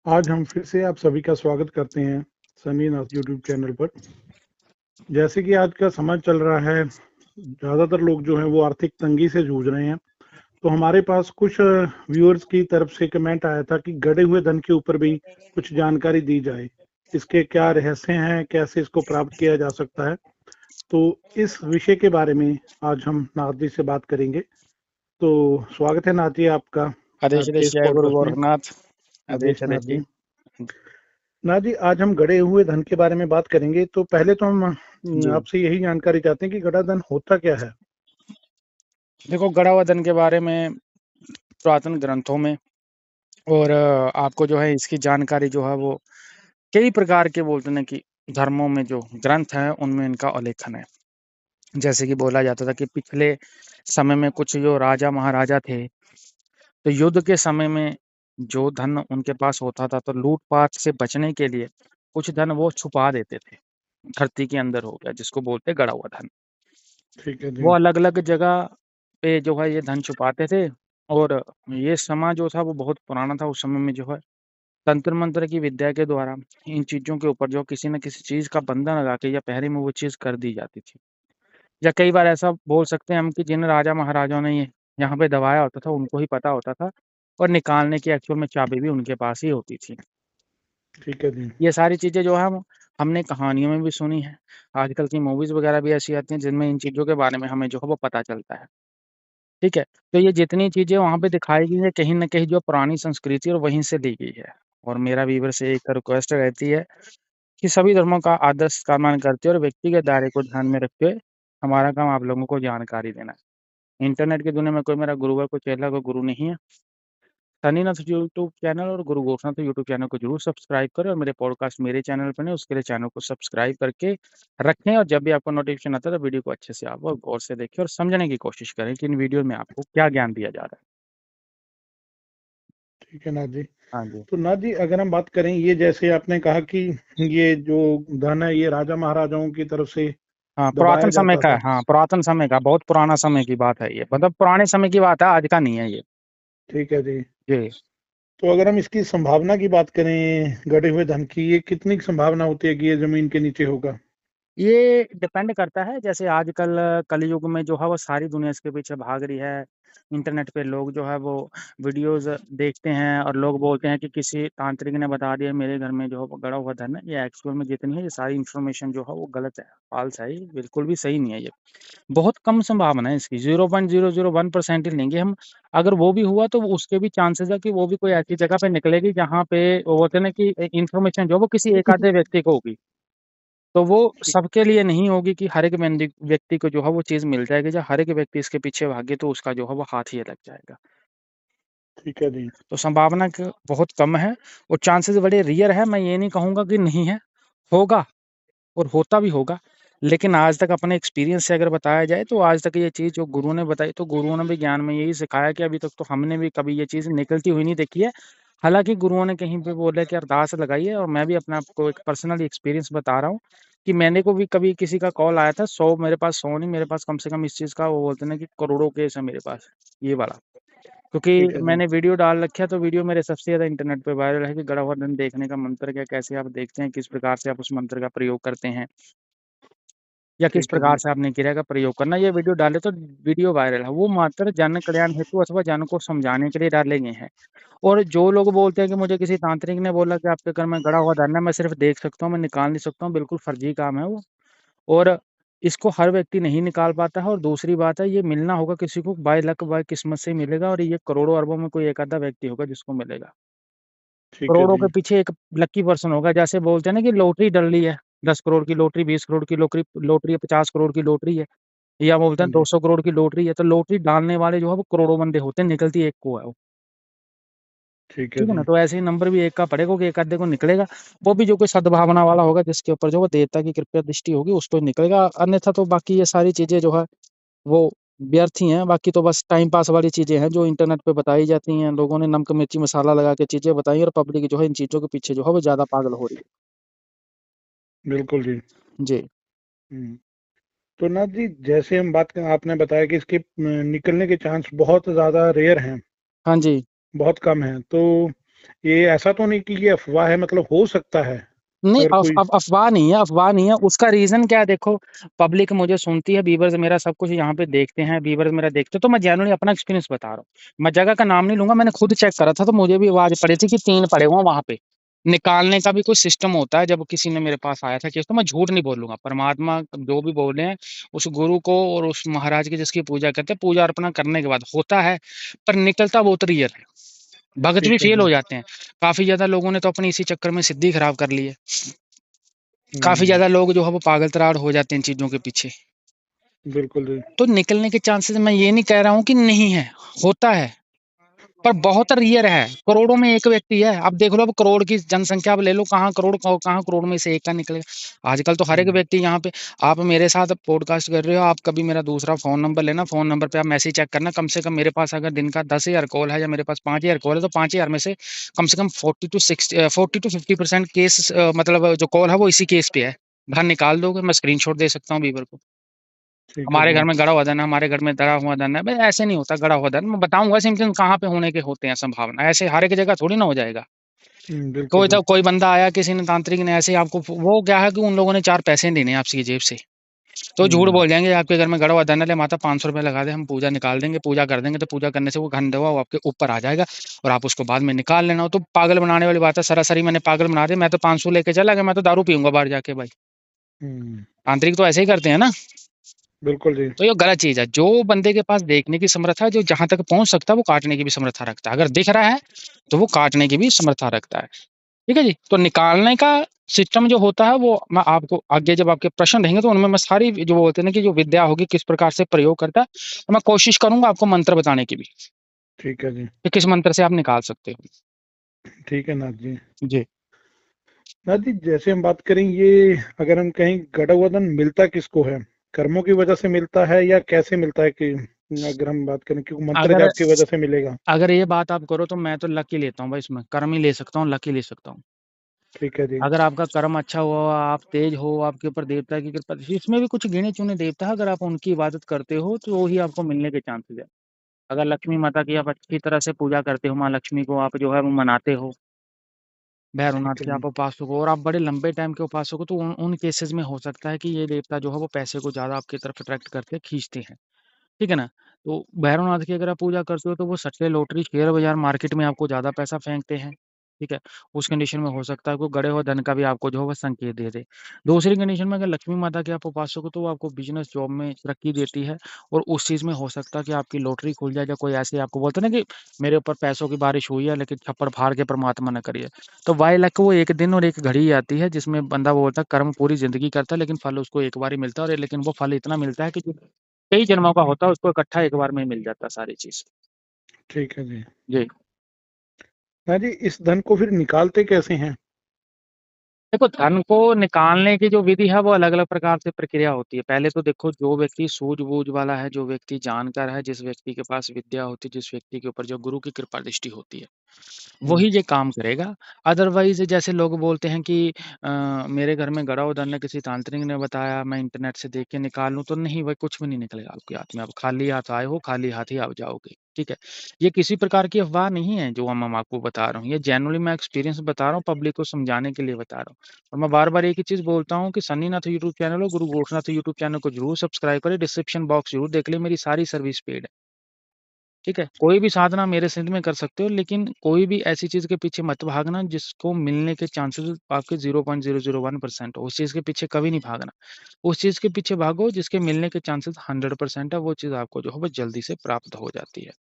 आज हम फिर से आप सभी का स्वागत करते हैं सनी नाथ यूट्यूब चैनल पर। जैसे कि आज का समय चल रहा है, ज़्यादातर लोग जो हैं वो आर्थिक तंगी से जूझ रहे हैं। तो हमारे पास कुछ व्यूअर्स की तरफ से कमेंट आया था कि गड़े हुए धन के ऊपर भी कुछ जानकारी दी जाए। इसके क्या रहस्य हैं, कैसे इसको प्राप्त किया जा सकता है। तो इस विषय के बारे में आज हम नाथ जी से बात करेंगे। तो स्वागत है नाथ जी आपका आदेश आज के आदेश इस जय गुरु पॉडकास्ट में। गोरखनाथ। आदेश आदेश नाथ आदेश जी। जी। ना जी, आज हम गड़े हुए धन के बारे में बात करेंगे। तो पहले तो हम जी आपसे यही जानकारी चाहते हैं कि गड़ा धन होता क्या है। देखो, गड़ा हुआ धन के बारे में पुरातन ग्रंथों में और आपको जो है इसकी जानकारी जो है वो कई प्रकार के बोलते हैं कि धर्मों में जो ग्रंथ हैं उनमें इनका उल्लेखन है। जैसे कि बोला जाता था कि पिछले समय में कुछ जो राजा महाराजा थे, तो युद्ध के समय में जो धन उनके पास होता था तो लूटपाट से बचने के लिए कुछ धन वो छुपा देते थे। धरती के अंदर हो गया जिसको बोलते गड़ा हुआ धन। ठीक है जी। वो अलग-अलग जगह पे जो है ये धन छुपाते थे और ये समाज जो था वो बहुत पुराना था। उस समय में जो है तंत्र-मंत्र की विद्या के द्वारा इन चीज़ों के ऊपर जो किसी न किसी चीज़ का बंधन लगा के या पहरे में वो चीज़ कर दी जाती थी। या कई बार ऐसा बोल सकते हैं हम कि जिन राजा महाराजाओं ने ये यहाँ पे दबाया होता था उनको ही पता होता था और निकालने की एक्चुअल में चाबी भी उनके पास ही होती थी। ठीक है जी। ये सारी चीज़ें जो है हमने कहानियों में भी सुनी है। आजकल की मूवीज़ वगैरह भी ऐसी आती हैं जिनमें इन चीज़ों के बारे में हमें जो है वो पता चलता है। ठीक है? तो ये जितनी चीज़ें वहाँ पे दिखाई गई हैं, कहीं न कहीं जो पुरानी संस्कृति है, और वहीं से ली गई है। और मेरा व्यूअर से एक रिक्वेस्ट रहती है कि सभी धर्मों का आदर सन्मान करते हुए और व्यक्तिगत दायरे को ध्यान में रखते हुए हमारा काम आप लोगों को जानकारी देना है। इंटरनेट की दुनिया में कोई मेरा गुरु है, कोई चेला, कोई गुरु नहीं है। सनीनाथ यूट्यूब चैनल और गुरु गोरखनाथ यूट्यूब चैनल को ज़रूर सब्सक्राइब करें और मेरे पॉडकास्ट मेरे चैनल पे नहीं, उसके लिए चैनल को सब्सक्राइब करके रखें और जब भी आपको नोटिफ़िकेशन आता है तो वीडियो को अच्छे से आप गौर से देखें और समझने की कोशिश करें कि इन वीडियो में आपको क्या ज्ञान दिया जा रहा है। ठीक है नाथ जी। हाँ जी। तो नाथ जी, अगर हम बात करें, ये जैसे आपने कहा कि ये जो धन है ये राजा महाराजाओं की तरफ से हाँ, दबाया पुरातन समय जाता का है। था। हाँ, पुरातन समय का, बहुत पुराना समय की बात है ये। मतलब पुराने समय की बात है, आज का नहीं है ये। ठीक है जी। जी। तो अगर हम इसकी संभावना की बात करें, गड़े हुए धन की, ये कितनी संभावना होती है कि ये जमीन के नीचे होगा। ये डिपेंड करता है, जैसे आजकल कलयुग में जो है वो सारी दुनिया इसके पीछे भाग रही है। इंटरनेट पे लोग जो है वो वीडियोज़ देखते हैं और लोग बोलते हैं कि किसी तांत्रिक ने बता दिया मेरे घर में जो है वो गड़ा हुआ धन है। ये एक्चुअल में जितनी है ये सारी इन्फॉर्मेशन जो है वो गलत है, फ़ाल्स है, ये बिल्कुल भी सही नहीं है ये। बहुत कम संभावना है इसकी, 0.001% ही लेंगे हम। अगर वो भी हुआ तो वो उसके भी चांसेज़ है कि वो भी कोई ऐसी जगह पे निकलेगी जहाँ पे वो बोलते हैं ना कि इन्फॉर्मेशन जो है वो किसी एक आधे व्यक्ति को होगी। तो वो ठीक। सबके लिए नहीं होगी कि हर एक व्यक्ति को जो है वो चीज़ मिल जाएगी। जब हर एक व्यक्ति इसके पीछे भागे तो उसका जो है वो हाथ ही लग जाएगा। ठीक है जी। तो संभावना क बहुत कम है और चांसेस बड़े रेयर है। मैं ये नहीं कहूँगा कि नहीं है, होगा और होता भी होगा। लेकिन आज तक अपने एक्सपीरियंस से अगर बताया जाए तो आज तक ये चीज़ जो गुरु ने बताई तो गुरुओं ने भी ज्ञान में यही सिखाया कि अभी तक तो हमने भी कभी ये चीज़ निकलती हुई नहीं देखी है। हालाँकि गुरुओं ने कहीं पे बोला कि अरदास लगाइए और मैं भी अपने आपको एक पर्सनल एक्सपीरियंस बता रहा हूँ कि मैंने को भी कभी किसी का कॉल आया था 100 मेरे पास 100 नहीं, मेरे पास कम से कम इस चीज़ का वो बोलते हैं ना कि करोड़ों केस है मेरे पास, ये वाला। ठीक क्योंकि है जी। मैंने वीडियो डाल रखा है तो वीडियो मेरे सबसे ज़्यादा इंटरनेट पे वायरल है कि गड़ा हुआ धन देखने का मंत्र क्या, कैसे आप देखते हैं, किस प्रकार से आप उस मंत्र का प्रयोग करते हैं या किस ठीक है प्रकार जी। से आपने क्रिया का प्रयोग करना। ये वीडियो डाले तो वीडियो वायरल है। वो मात्र जन कल्याण हेतु अथवा जन को समझाने के लिए डाले गए हैं। और जो लोग बोलते हैं कि मुझे किसी तांत्रिक ने बोला कि आपके घर में गड़ा हुआ धन है, मैं सिर्फ़ देख सकता हूँ, मैं निकाल नहीं सकता हूँ, बिल्कुल फ़र्ज़ी काम है वो। और इसको हर व्यक्ति नहीं निकाल पाता है और दूसरी बात है ये मिलना होगा किसी को बाय लक, बाय किस्मत से ही मिलेगा और ये करोड़ों अरबों में कोई एक आधा व्यक्ति होगा जिसको मिलेगा। ठीक है करोड़ों जी। के पीछे एक लकी पर्सन होगा, जैसे बोलते हैं ना कि लॉटरी डल रही है, 10 करोड़ की लॉटरी, 20 करोड़ की लॉटरी लॉटरी है, 50 करोड़ की लॉटरी है, या बोलते हाँ हैं जी। 200 करोड़ की लॉटरी है, तो लॉटरी डालने वाले जो है वो करोड़ों बंदे होते हैं, निकलती एक को है वो। ठीक है ठीक है ना? जी। तो ऐसे ही नंबर भी एक का पड़ेगा कि एक आधे को निकलेगा, वो भी जो कोई सद्भावना वाला होगा जिसके ऊपर जो वो देवता की कृपा दृष्टि होगी उसको ही निकलेगा, अन्यथा तो बाकी ये सारी चीज़ें जो है वो व्यर्थ ही हैं। बाकी तो बस टाइम पास वाली चीज़ें हैं जो इंटरनेट पे बताई जाती हैं। लोगों ने नमक, मिर्ची, मसाला लगा के चीज़ें बताई और पब्लिक जो है इन चीज़ों के पीछे जो है वो ज़्यादा पागल हो रही बिल्कुल जी। है। जी। हम्म। तो नाथ जी, जैसे हम बात करें, आपने बताया कि निकलने के चांस बहुत ज्यादा रेयर हैं, हाँ जी। बहुत कम हैं। तो ये ऐसा तो नहीं कि ये अफ़वाह है, मतलब हो सकता है, नहीं, अगर कोई अफ़वाह नहीं है, अफ़वाह नहीं है। उसका रीज़न क्या है, देखो, पब्लिक मुझे सुनती है, व्यूअर्स मेरा सब कुछ यहाँ पे देखते हैं, व्यूअर्स मेरा देखते हैं, तो मैं जेन्युइनली अपना एक्सपीरियंस बता रहा हूँ। मैं जगह का नाम नहीं लूँगा, मैंने खुद चेक करा था, तो मुझे भी आवाज़ पड़ी थी कि 3 पड़े हुए हैं वहाँ पे। निकालने का भी कोई सिस्टम होता है, जब किसी ने मेरे पास आया था केस, तो मैं झूठ नहीं बोलूँगा। परमात्मा जो भी बोले हैं, उस गुरु को और उस महाराज की जिसकी पूजा करते हैं, पूजा अर्पणा करने के बाद होता है, पर निकलता बहुत रेयर है। भगत भी ठीक है फेल जी। हो जाते हैं। काफ़ी ज़्यादा लोगों ने तो अपनी इसी चक्कर में सिद्धि खराब कर ली है। काफ़ी हुँ, ज़्यादा लोग जो है वो पागल-तरार हो जाते हैं इन चीज़ों के पीछे। बिल्कुल जी। तो निकलने के चांसेस मैं ये नहीं कह रहा हूँ कि नहीं है, होता है, पर बहुत रेयर है, करोड़ों में 1 व्यक्ति है। अब देख लो, अब करोड़ की जनसंख्या अब ले लो, कहाँ करोड़ में से 1 का निकलेगा। आजकल तो हर एक हुँ, व्यक्ति यहाँ पे, आप मेरे साथ पॉडकास्ट कर रहे हो, आप कभी मेरा दूसरा फ़ोन नंबर लेना, फ़ोन नंबर पे आप मैसेज चेक करना, कम से कम मेरे पास अगर दिन का 10,000 कॉल है या मेरे पास 5,000 कॉल है, तो 5,000 में से कम 40 टू 50% केस, मतलब जो कॉल है वो इसी केस पे है। बाहर निकाल दोगे, मैं स्क्रीनशॉट दे सकता हूँ बीवर को। ठीक है हमारे जी। घर में गड़ा हुआ धन है, हमारे घर में दड़ा हुआ धन है। भाई ऐसे नहीं होता गड़ा हुआ धन, मैं बताऊँगा सिम्पटम्स कहाँ पे होने के होते हैं संभावना। ऐसे हर एक जगह थोड़ी ना हो जाएगा। बिल्कुल जी। कोई बंदा आया, किसी ने तांत्रिक ने ऐसे ही आपको, वो क्या है कि उन लोगों ने 4 पैसे देने हैं आपकी जेब से। तो झूठ हुँ, बोल जाएँगे आपके घर में गड़ा हुआ धन है, ले माता ₹500 लगा दे, हम पूजा निकाल देंगे, पूजा कर देंगे, तो पूजा करने से वो धन देवा वो आपके ऊपर आ जाएगा और आप उसको बाद में निकाल लेना। वो तो पागल बनाने वाली बात है, सरासरी मैंने पागल बना दिया। मैं तो 500 लेके चला गया, मैं तो दारू पीऊँगा बाहर जाके भाई। हुँ, तांत्रिक तो ऐसे ही करते हैं ना। बिल्कुल जी। तो ये गलत चीज़ है। जो बंदे के पास देखने की समर्था है, जो जहाँ तक पहुँच सकता है, वो काटने की भी समर्था रखता है। अगर दिख रहा है, तो वो काटने की भी समर्था रखता है। ठीक है जी? तो निकालने का सिस्टम जो होता है, वो मैं आपको आगे जब आपके प्रश्न रहेंगे, तो उनमें मैं सारी जो बोलते हैं ना कि जो विद्या होगी, किस प्रकार से प्रयोग करता है, तो मैं कोशिश करूँगा आपको मंत्र बताने की भी, ठीक है जी। कि किस मंत्र से आप निकाल सकते हो। ठीक है नाथ जी। जी। नाथ जी, जैसे हम बात करें, ये अगर हम कहें गड़ा हुआ धन मिलता किसको है? कर्मों की वजह से मिलता है या कैसे मिलता है, कि अगर हम बात करें क्योंकि मंत्र अगर जाप की वजह से मिलेगा? अगर ये बात आप करो, तो मैं तो लक ही लेता हूँ भाई इसमें, कर्म ही ले सकता हूँ, लक ही ले सकता हूँ। ठीक है जी। अगर आपका कर्म अच्छा हुआ, आप तेज हो, आपके ऊपर देवता की कृपा, इसमें भी कुछ गिने-चुने देवता है, अगर आप उनकी इबादत करते हो, तो वो ही आपको मिलने के चांसेस है। अगर लक्ष्मी माता की आप अच्छी तरह से पूजा करते हो, माँ लक्ष्मी को आप जो है वो मनाते हो, भैरवनाथ ठीक है के जी। आप उपासक हो और आप बड़े लंबे टाइम के उपासक हो, तो उन केसेस में हो सकता है कि ये देवता जो है वो पैसे को ज़्यादा आपकी तरफ अट्रैक्ट करके खींचते हैं। ठीक है ना? तो भैरवनाथ की अगर आप पूजा करते हो, तो वो सट्टे, लॉटरी, शेयर बाज़ार, मार्केट में आपको ज़्यादा पैसा फेंकते हैं। ठीक है? उस कंडीशन में हो सकता है कोई गड़े हुए धन का भी आपको जो है वो संकेत दे दे। दूसरी कंडीशन में अगर लक्ष्मी माता के आप उपासक हो, तो वो आपको बिज़नेस, जॉब में तरक्की देती है और उस चीज़ में हो सकता है कि आपकी लॉटरी खुल जाए, या कोई ऐसे आपको बोलते हैं ना कि मेरे ऊपर पैसों की बारिश हुई है, लेकिन छप्पर फाड़ के परमात्मा ना करिए। तो बाय लक वो एक दिन और एक घड़ी ही आती है, जिसमें बंदा बोलता है कर्म पूरी ज़िंदगी करता है, लेकिन फल उसको एक बार ही मिलता है, और लेकिन वो फल इतना मिलता है कि जो कई जन्मों का होता है, उसको इकट्ठा एक बार में ही मिल जाता है सारी चीज़। ठीक है जी। जी। नाथ जी, इस धन को फिर निकालते कैसे हैं? देखो, धन को निकालने की जो विधि है वो अलग-अलग प्रकार से प्रक्रिया होती है। पहले तो देखो, जो व्यक्ति सूझ-बूझ वाला है, जो व्यक्ति जानकार है, जिस व्यक्ति के पास विद्या होती है, जिस व्यक्ति के ऊपर जो गुरु की कृपा दृष्टि होती है, हुँ, वही ये काम करेगा। अदरवाइज़ जैसे लोग बोलते हैं कि मेरे घर में गड़ा हुआ धन है, किसी तांत्रिक ने बताया, मैं इंटरनेट से देख के निकाल लूँ, तो नहीं भाई, कुछ भी नहीं निकलेगा आपके हाथ में। आप खाली हाथ आए हो, खाली हाथ ही आप जाओगे। ठीक है? ये किसी प्रकार की अफ़वाह नहीं है जो हम आपको बता रहा हूँ। ये जेनुइनली मैं एक्सपीरियंस बता रहा हूँ, पब्लिक को समझाने के लिए बता रहा हूँ। और मैं बार-बार एक ही चीज़ बोलता हूँ कि सन्नीनाथ यूट्यूब चैनल और गुरु गोरखनाथ यूट्यूब चैनल को ज़रूर सब्सक्राइब करें, डिस्क्रिप्शन बॉक्स ज़रूर देख लें, मेरी सारी सर्विस पेड है। ठीक है? कोई भी साधना मेरे सिंध में कर सकते हो, लेकिन कोई भी ऐसी चीज़ के पीछे मत भागना जिसको मिलने के चांसेस आपके 0.001% हो। उस चीज़ के पीछे कभी नहीं भागना। उस चीज़ के पीछे भागो जिसके मिलने के चांसेस 100% है, वो चीज़ आपको जो है वो जल्दी से प्राप्त हो जाती है।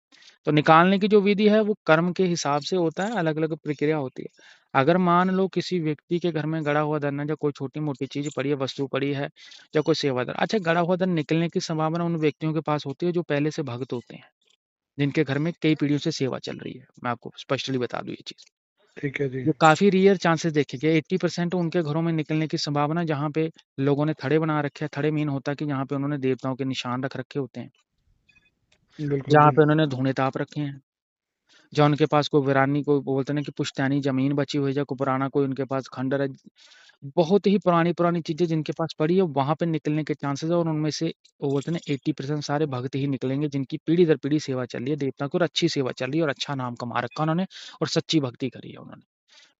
तो निकालने की जो विधि है वो कर्म के हिसाब से होता है, अलग-अलग प्रक्रिया होती है। अगर मान लो किसी व्यक्ति के घर में गड़ा हुआ धन है, या कोई छोटी-मोटी चीज़ पड़ी है, वस्तु पड़ी है, या कोई सेवादार, अच्छा, गड़ा हुआ धन निकलने की संभावना उन व्यक्तियों के पास होती है जो पहले से भक्त होते हैं, जिनके घर में कई पीढ़ियों से सेवा चल रही है। मैं आपको स्पष्टली बता दूँ ये चीज़। ठीक है जी। ये काफ़ी रेयर चांसेस देखे गए, 80% उनके घरों में निकलने की संभावना, जहाँ पे लोगों ने थड़े बना रखे हैं। थड़े मीन होता है कि जहाँ पे उन्होंने देवताओं के निशान रख रखे होते हैं, बिल्कुल जहाँ जी। पे उन्होंने धूणे ताप रखे हैं। या उनके पास कोई वीरानी, कोई बोलते हैं ना कि पुश्तैनी ज़मीन बची हुई है, या कोई पुराना कोई उनके पास खंडहर है। बहुत ही पुरानी-पुरानी चीज़ें जिनके पास पड़ी है, वहाँ पे निकलने के चांसेज़ है, और उनमें से वो बोलते हैं ना 80% सारे भक्त ही निकलेंगे, जिनकी पीढ़ी दर पीढ़ी सेवा चल रही है देवता की, और अच्छी सेवा चल रही है, और अच्छा नाम कमा रखा उन्होंने, और सच्ची भक्ति करी है उन्होंने।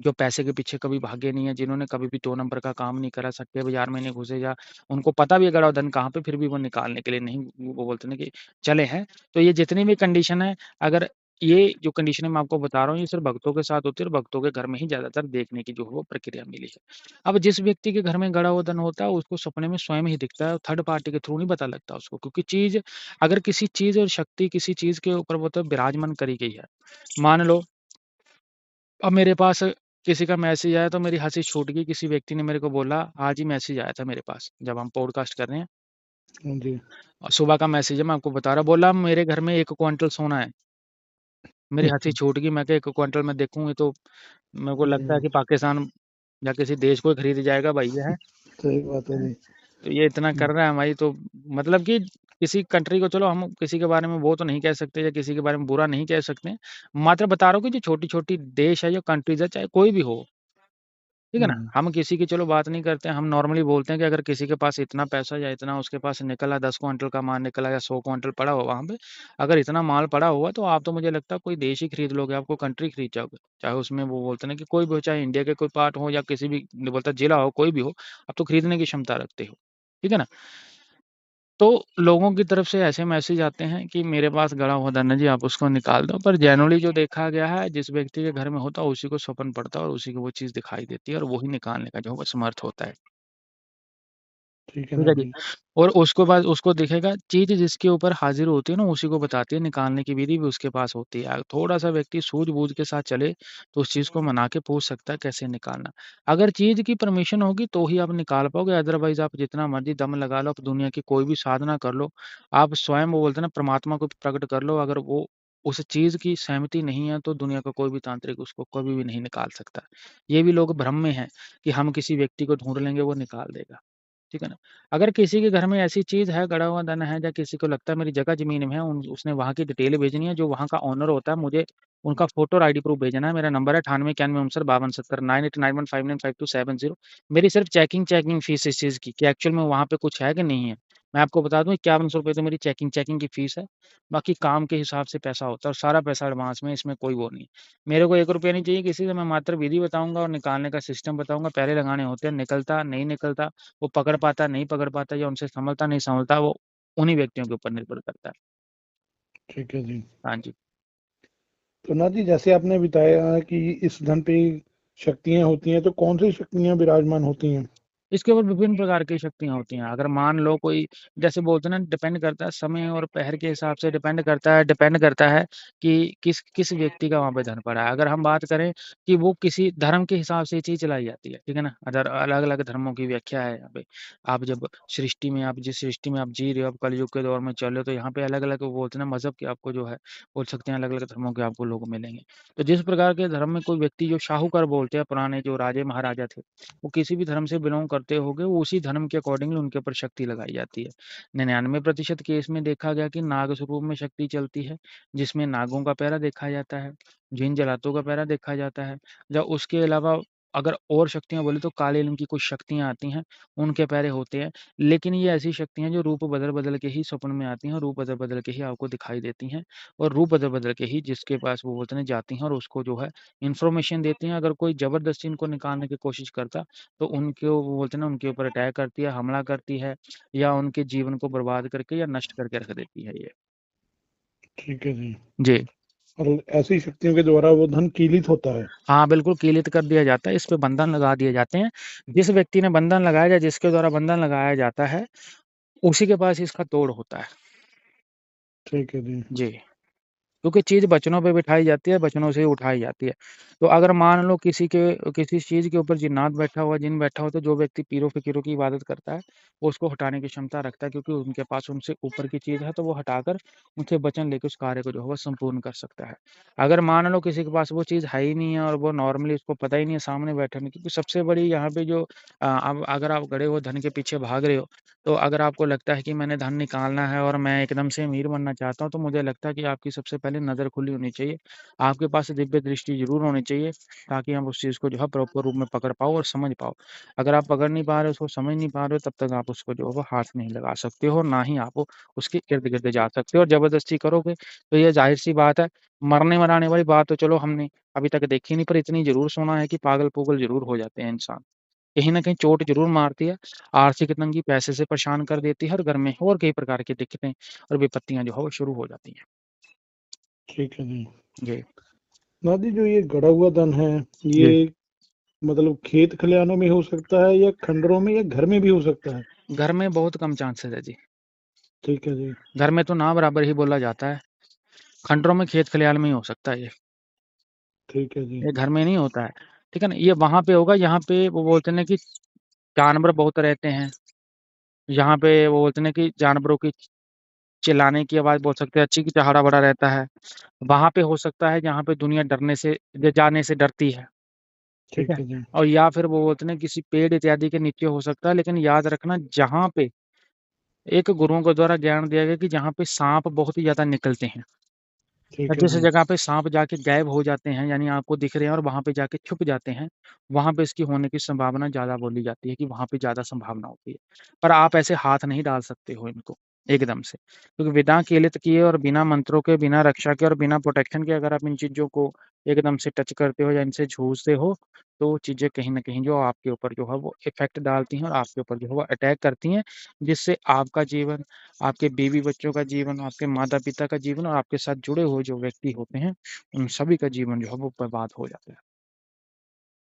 जो पैसे के पीछे कभी भागे नहीं है, जिन्होंने कभी भी 2 नंबर का काम नहीं करा, सट्टे बाज़ार में नहीं घुसे, या उनको पता भी है गड़ा धन कहाँ पे, फिर भी वो निकालने के लिए नहीं, वो बोलते हैं ना कि चले हैं। तो ये जितनी भी कंडीशन है, अगर ये जो कंडीशनें मैं आपको बता रहा हूँ, ये सिर्फ़ भक्तों के साथ होती है, और भक्तों के घर में ही ज़्यादातर देखने की जो है वो प्रक्रिया मिली है। अब जिस व्यक्ति के घर में गड़ा हुआ धन होता है, उसको सपने में स्वयं ही दिखता है, थर्ड पार्टी के थ्रू नहीं पता लगता उसको, क्योंकि चीज़, अगर किसी चीज़ और शक्ति किसी चीज़ के ऊपर वो तो विराजमान करी गई है। मान लो अब मेरे पास किसी का मैसेज आया तो मेरी हँसी छूट गई, किसी व्यक्ति ने मेरे को बोला, आज ही मैसेज आया था मेरे पास, जब हम पॉडकास्ट कर रहे हैं। जी। सुबह का मैसेज है, मैं आपको बता रहा, बोला मेरे घर में 1 क्विंटल सोना है। मेरी हँसी छूट गई, मैं कहा 1 क्विंटल मैं देखूँ, ये तो मेरे को लगता है हुँ, कि पाकिस्तान या किसी देश को ही खरीद जाएगा भैया है। सही बात है हैं? जी। तो ये इतना हुँ, कर रहा है भाई, तो मतलब कि किसी कंट्री को, चलो हम किसी के बारे में वो तो नहीं कह सकते, या किसी के बारे में बुरा नहीं कह सकते। मात्र बता रहा हूँ कि जो छोटी-छोटी देश है, जो कंट्रीज़ है, चाहे कोई भी हो, ठीक है ना? हुँ, हम किसी की चलो बात नहीं करते हैं, हम नॉर्मली बोलते हैं कि अगर किसी के पास इतना पैसा, या इतना उसके पास निकला, 10 क्विंटल का माल निकला, या 100 क्विंटल पड़ा हुआ वहाँ पे, अगर इतना माल पड़ा हुआ, तो आप तो मुझे लगता है कोई देश ही खरीद लोगे, आप कोई कंट्री खरीद जाओगे। चाहे उसमें वो बोलते हैं ना कि कोई भी हो, चाहे इंडिया के कोई पार्ट हो, या किसी भी बोलता जिला हो, कोई भी हो, आप तो खरीदने की क्षमता रखते हो। ठीक है ना? तो लोगों की तरफ से ऐसे मैसेज आते हैं कि मेरे पास गड़ा हुआ धन है जी, आप उसको निकाल दो। पर जनरली जो देखा गया है, जिस व्यक्ति के घर में होता है, उसी को स्वप्न पड़ता है, और उसी को वो चीज़ दिखाई देती है, और वो ही निकालने का जो है वो समर्थ होता है। ठीक है ठीक ना है जी। जी। और उसके बाद उसको दिखेगा, चीज़ जिसके ऊपर हाज़िर होती है ना, उसी को बताती है, निकालने की विधि भी उसके पास होती है। थोड़ा-सा व्यक्ति सूझ-बूझ के साथ चले, तो उस चीज़ को मना के पूछ सकता है कैसे निकालना। अगर चीज़ की परमिशन होगी तो ही आप निकाल पाओगे, अदरवाइज़ आप जितना मर्ज़ी दम लगा लो, आप दुनिया की कोई भी साधना कर लो, आप स्वयं वो बोलते हैं ना परमात्मा को प्रकट कर लो, अगर वो उस चीज़ की सहमति नहीं है, तो दुनिया का कोई भी तांत्रिक उसको कभी भी नहीं निकाल सकता। ये भी लोग भ्रम में हैं कि हम किसी व्यक्ति को ढूँढ लेंगे, वो निकाल देगा। ठीक है ना? अगर किसी के घर में ऐसी चीज़ है, गड़ा हुआ धन है, या किसी को लगता है मेरी जगह ज़मीन में है, उसने वहाँ की डिटेल भेजनी है, जो वहाँ का ओनर होता है, मुझे उनका फ़ोटो और आईडी प्रूफ़ भेजना है। मेरा नंबर है 9891595270 9891595270। मेरी सिर्फ़ चेकिंग फ़ीस इस चीज़ की कि एक्चुअल में वहाँ पे कुछ है कि नहीं है। मैं आपको बता दूँ, ₹5100 तो मेरी चेकिंग की फ़ीस है। बाकी काम के हिसाब से पैसा होता है, और सारा पैसा एडवांस में, इसमें कोई वो नहीं है। मेरे को ₹1 नहीं चाहिए किसी से, मैं मात्र विधि बताऊँगा और निकालने का सिस्टम बताऊँगा। पैरे लगाने होते हैं, निकलता, नहीं निकलता, वो पकड़ पाता, नहीं पकड़ पाता, या उनसे संभलता, नहीं संभलता, वो उन्हीं व्यक्तियों के ऊपर निर्भर करता है। ठीक है जी। हाँ जी। तो ना जी, जैसे आपने बताया कि इस धन पे शक्तियाँ होती हैं, तो कौन-सी शक्तियाँ विराजमान होती हैं? इसके ऊपर विभिन्न प्रकार की शक्तियाँ होती हैं। अगर मान लो कोई, जैसे बोलते हैं ना, डिपेंड करता है समय और पहर के हिसाब से, डिपेंड करता है कि किस व्यक्ति का वहाँ पे धन पड़ा है। अगर हम बात करें कि वो किसी धर्म के हिसाब से ये चीज़ चलाई जाती है, ठीक है ना? अगर अलग-अलग धर्मों की व्याख्या है यहाँ पे। आप जब सृष्टि में, आप जिस सृष्टि में आप जी रहे हो, आप कलयुग के दौर में चल रहे हो, तो यहाँ पे अलग-अलग वो बोलते हैं ना, मज़हब के आपको जो है, बोल सकते हैं अलग-अलग धर्मों के आपको लोग मिलेंगे। तो जिस प्रकार के धर्म में कोई व्यक्ति, जो शाहूकार बोलते हैं, पुराने जो राजे महाराजा थे, वो किसी भी धर्म से बिलॉन्ग करते होंगे, वो उसी धर्म के अकॉर्डिंगली उनके ऊपर शक्ति लगाई जाती है। 99% केस में देखा गया कि नाग स्वरूप में शक्ति चलती है, जिसमें नागों का पहरा देखा जाता है, जिन जलातों का पहरा देखा जाता है, या उसके अलावा अगर और शक्तियाँ बोले तो काले रंग की कुछ शक्तियाँ आती हैं, उनके पहरे होते हैं। लेकिन ये ऐसी शक्तियाँ जो रूप बदल-बदल के ही स्वप्न में आती हैं, रूप बदल-बदल के ही आपको दिखाई देती हैं, और रूप बदल-बदल के ही जिसके पास वो बोलते हैं जाती हैं, और उसको जो है इन्फॉर्मेशन देती हैं। अगर कोई ज़बरदस्ती इनको निकालने की कोशिश करता, तो उनको वो बोलते हैं ना, उनके ऊपर अटैक करती है, हमला करती है, या उनके जीवन को बर्बाद करके या नष्ट करके रख देती है ये। ठीक है जी। जी। और ऐसी शक्तियों के द्वारा वो धन कीलित होता है। हाँ, बिल्कुल कीलित कर दिया जाता है, इस पे बंधन लगा दिए जाते हैं। जिस व्यक्ति ने बंधन लगाया, या जिसके द्वारा बंधन लगाया जाता है, उसी के पास इसका तोड़ होता है। ठीक है जी। जी। क्योंकि चीज़ वचनों पे बिठाई जाती है, वचनों से ही उठाई जाती है। तो अगर मान लो किसी चीज़ के ऊपर जिन्नात बैठा हुआ, जिन बैठा हुआ, तो जो व्यक्ति पीरों-फ़कीरों की इबादत करता है, वो उसको हटाने की क्षमता रखता है, क्योंकि उनके पास उनसे ऊपर की चीज़ है, तो वो हटाकर उनसे वचन लेके उस कार्य को जो है वो संपूर्ण कर सकता है। अगर मान लो किसी के पास वो चीज़ है ही नहीं है, और वो नॉर्मली उसको पता ही नहीं है, सामने बैठा नहीं, क्योंकि सबसे बड़ी यहाँ पे जो अब अगर आप गड़े हुए धन के पीछे भाग रहे हो, तो अगर आपको लगता है कि मैंने धन निकालना है और मैं एकदम से अमीर बनना चाहता हूँ, तो मुझे लगता है कि आपकी सबसे पहले पहले नज़र खुली होनी चाहिए। आपके पास दिव्य दृष्टि ज़रूर होनी चाहिए, ताकि आप उस चीज़ को जो है प्रॉपर रूप में पकड़ पाओ और समझ पाओ। अगर आप पकड़ नहीं पा रहे हो, उसको समझ नहीं पा रहे हो, तब तक आप उसको जो है वो हाथ नहीं लगा सकते हो, ना ही आप उसके इर्द-गिर्द जा सकते हो। और ज़बरदस्ती करोगे तो ये ज़ाहिर-सी बात है, मरने-मराने वाली बात तो चलो हमने अभी तक देखी नहीं, पर इतनी ज़रूर सुना है कि पागल-पूगल ज़रूर हो जाते हैं इंसान। कहीं न कहीं चोट ज़रूर मारती है, आर्थिक तंगी पैसे से परेशान कर देती है और घर में और कई प्रकार की दिक्कतें और विपत्तियाँ जो है वो शुरू हो जाती हैं। ठीक है जी। जी, नादी, जो ये गड़ा हुआ धन है, जी। ये मतलब खेत खलिहानों में हो सकता है या खंडरों में या घर में भी हो सकता है? घर में बहुत कम चांसेज़ है जी। ठीक है जी। घर में तो ना बराबर ही बोला जाता है, खंडरों में खेत खलिहान में ही हो सकता है ठीक है जी। ये घर में नहीं होता है, ठीक है ना? ये वहाँ पे होगा जहाँ पे वो बोलते हैं ना कि जानवर बहुत रहते हैं, जहाँ पे वो बोलते हैं ना कि जानवरों की चिल्लाने की आवाज़ बोल सकते हैं, चीख-चहाड़ा बड़ा रहता है। वहाँ पे हो सकता है जहाँ पे दुनिया डरने से जाने से डरती है। ठीक है? ठीक है जी। और या फिर वो बोलते हैं ना किसी पेड़ इत्यादि के नीचे हो सकता है, लेकिन याद रखना जहाँ पे एक गुरुओं के द्वारा ज्ञान दिया गया कि जहाँ पे साँप बहुत ही ज़्यादा निकलते हैं, या ठीक है जिस जी। जगह पे साँप जाके गायब हो जाते हैं, यानी आपको दिख रहे हैं और वहाँ पे जाके छुप जाते हैं, वहाँ पे इसकी होने की संभावना ज़्यादा बोली जाती है कि वहाँ पे ज़्यादा संभावना होती है। पर आप ऐसे हाथ नहीं डाल सकते हो इनको एकदम से, क्योंकि बिना किलित किए और बिना मंत्रों के, बिना रक्षा के और बिना प्रोटेक्शन के अगर आप इन चीज़ों को एकदम से टच करते हो या इनसे जूझते हो, तो वो चीज़ें कहीं न कहीं जो आपके ऊपर जो है वो इफ़ेक्ट डालती हैं और आपके ऊपर जो है वो अटैक करती हैं, जिससे आपका जीवन, आपके बीवी-बच्चों का जीवन, आपके माता-पिता का जीवन और आपके साथ जुड़े हुए जो व्यक्ति होते हैं, उन सभी का जीवन जो है वो बर्बाद हो जाता है।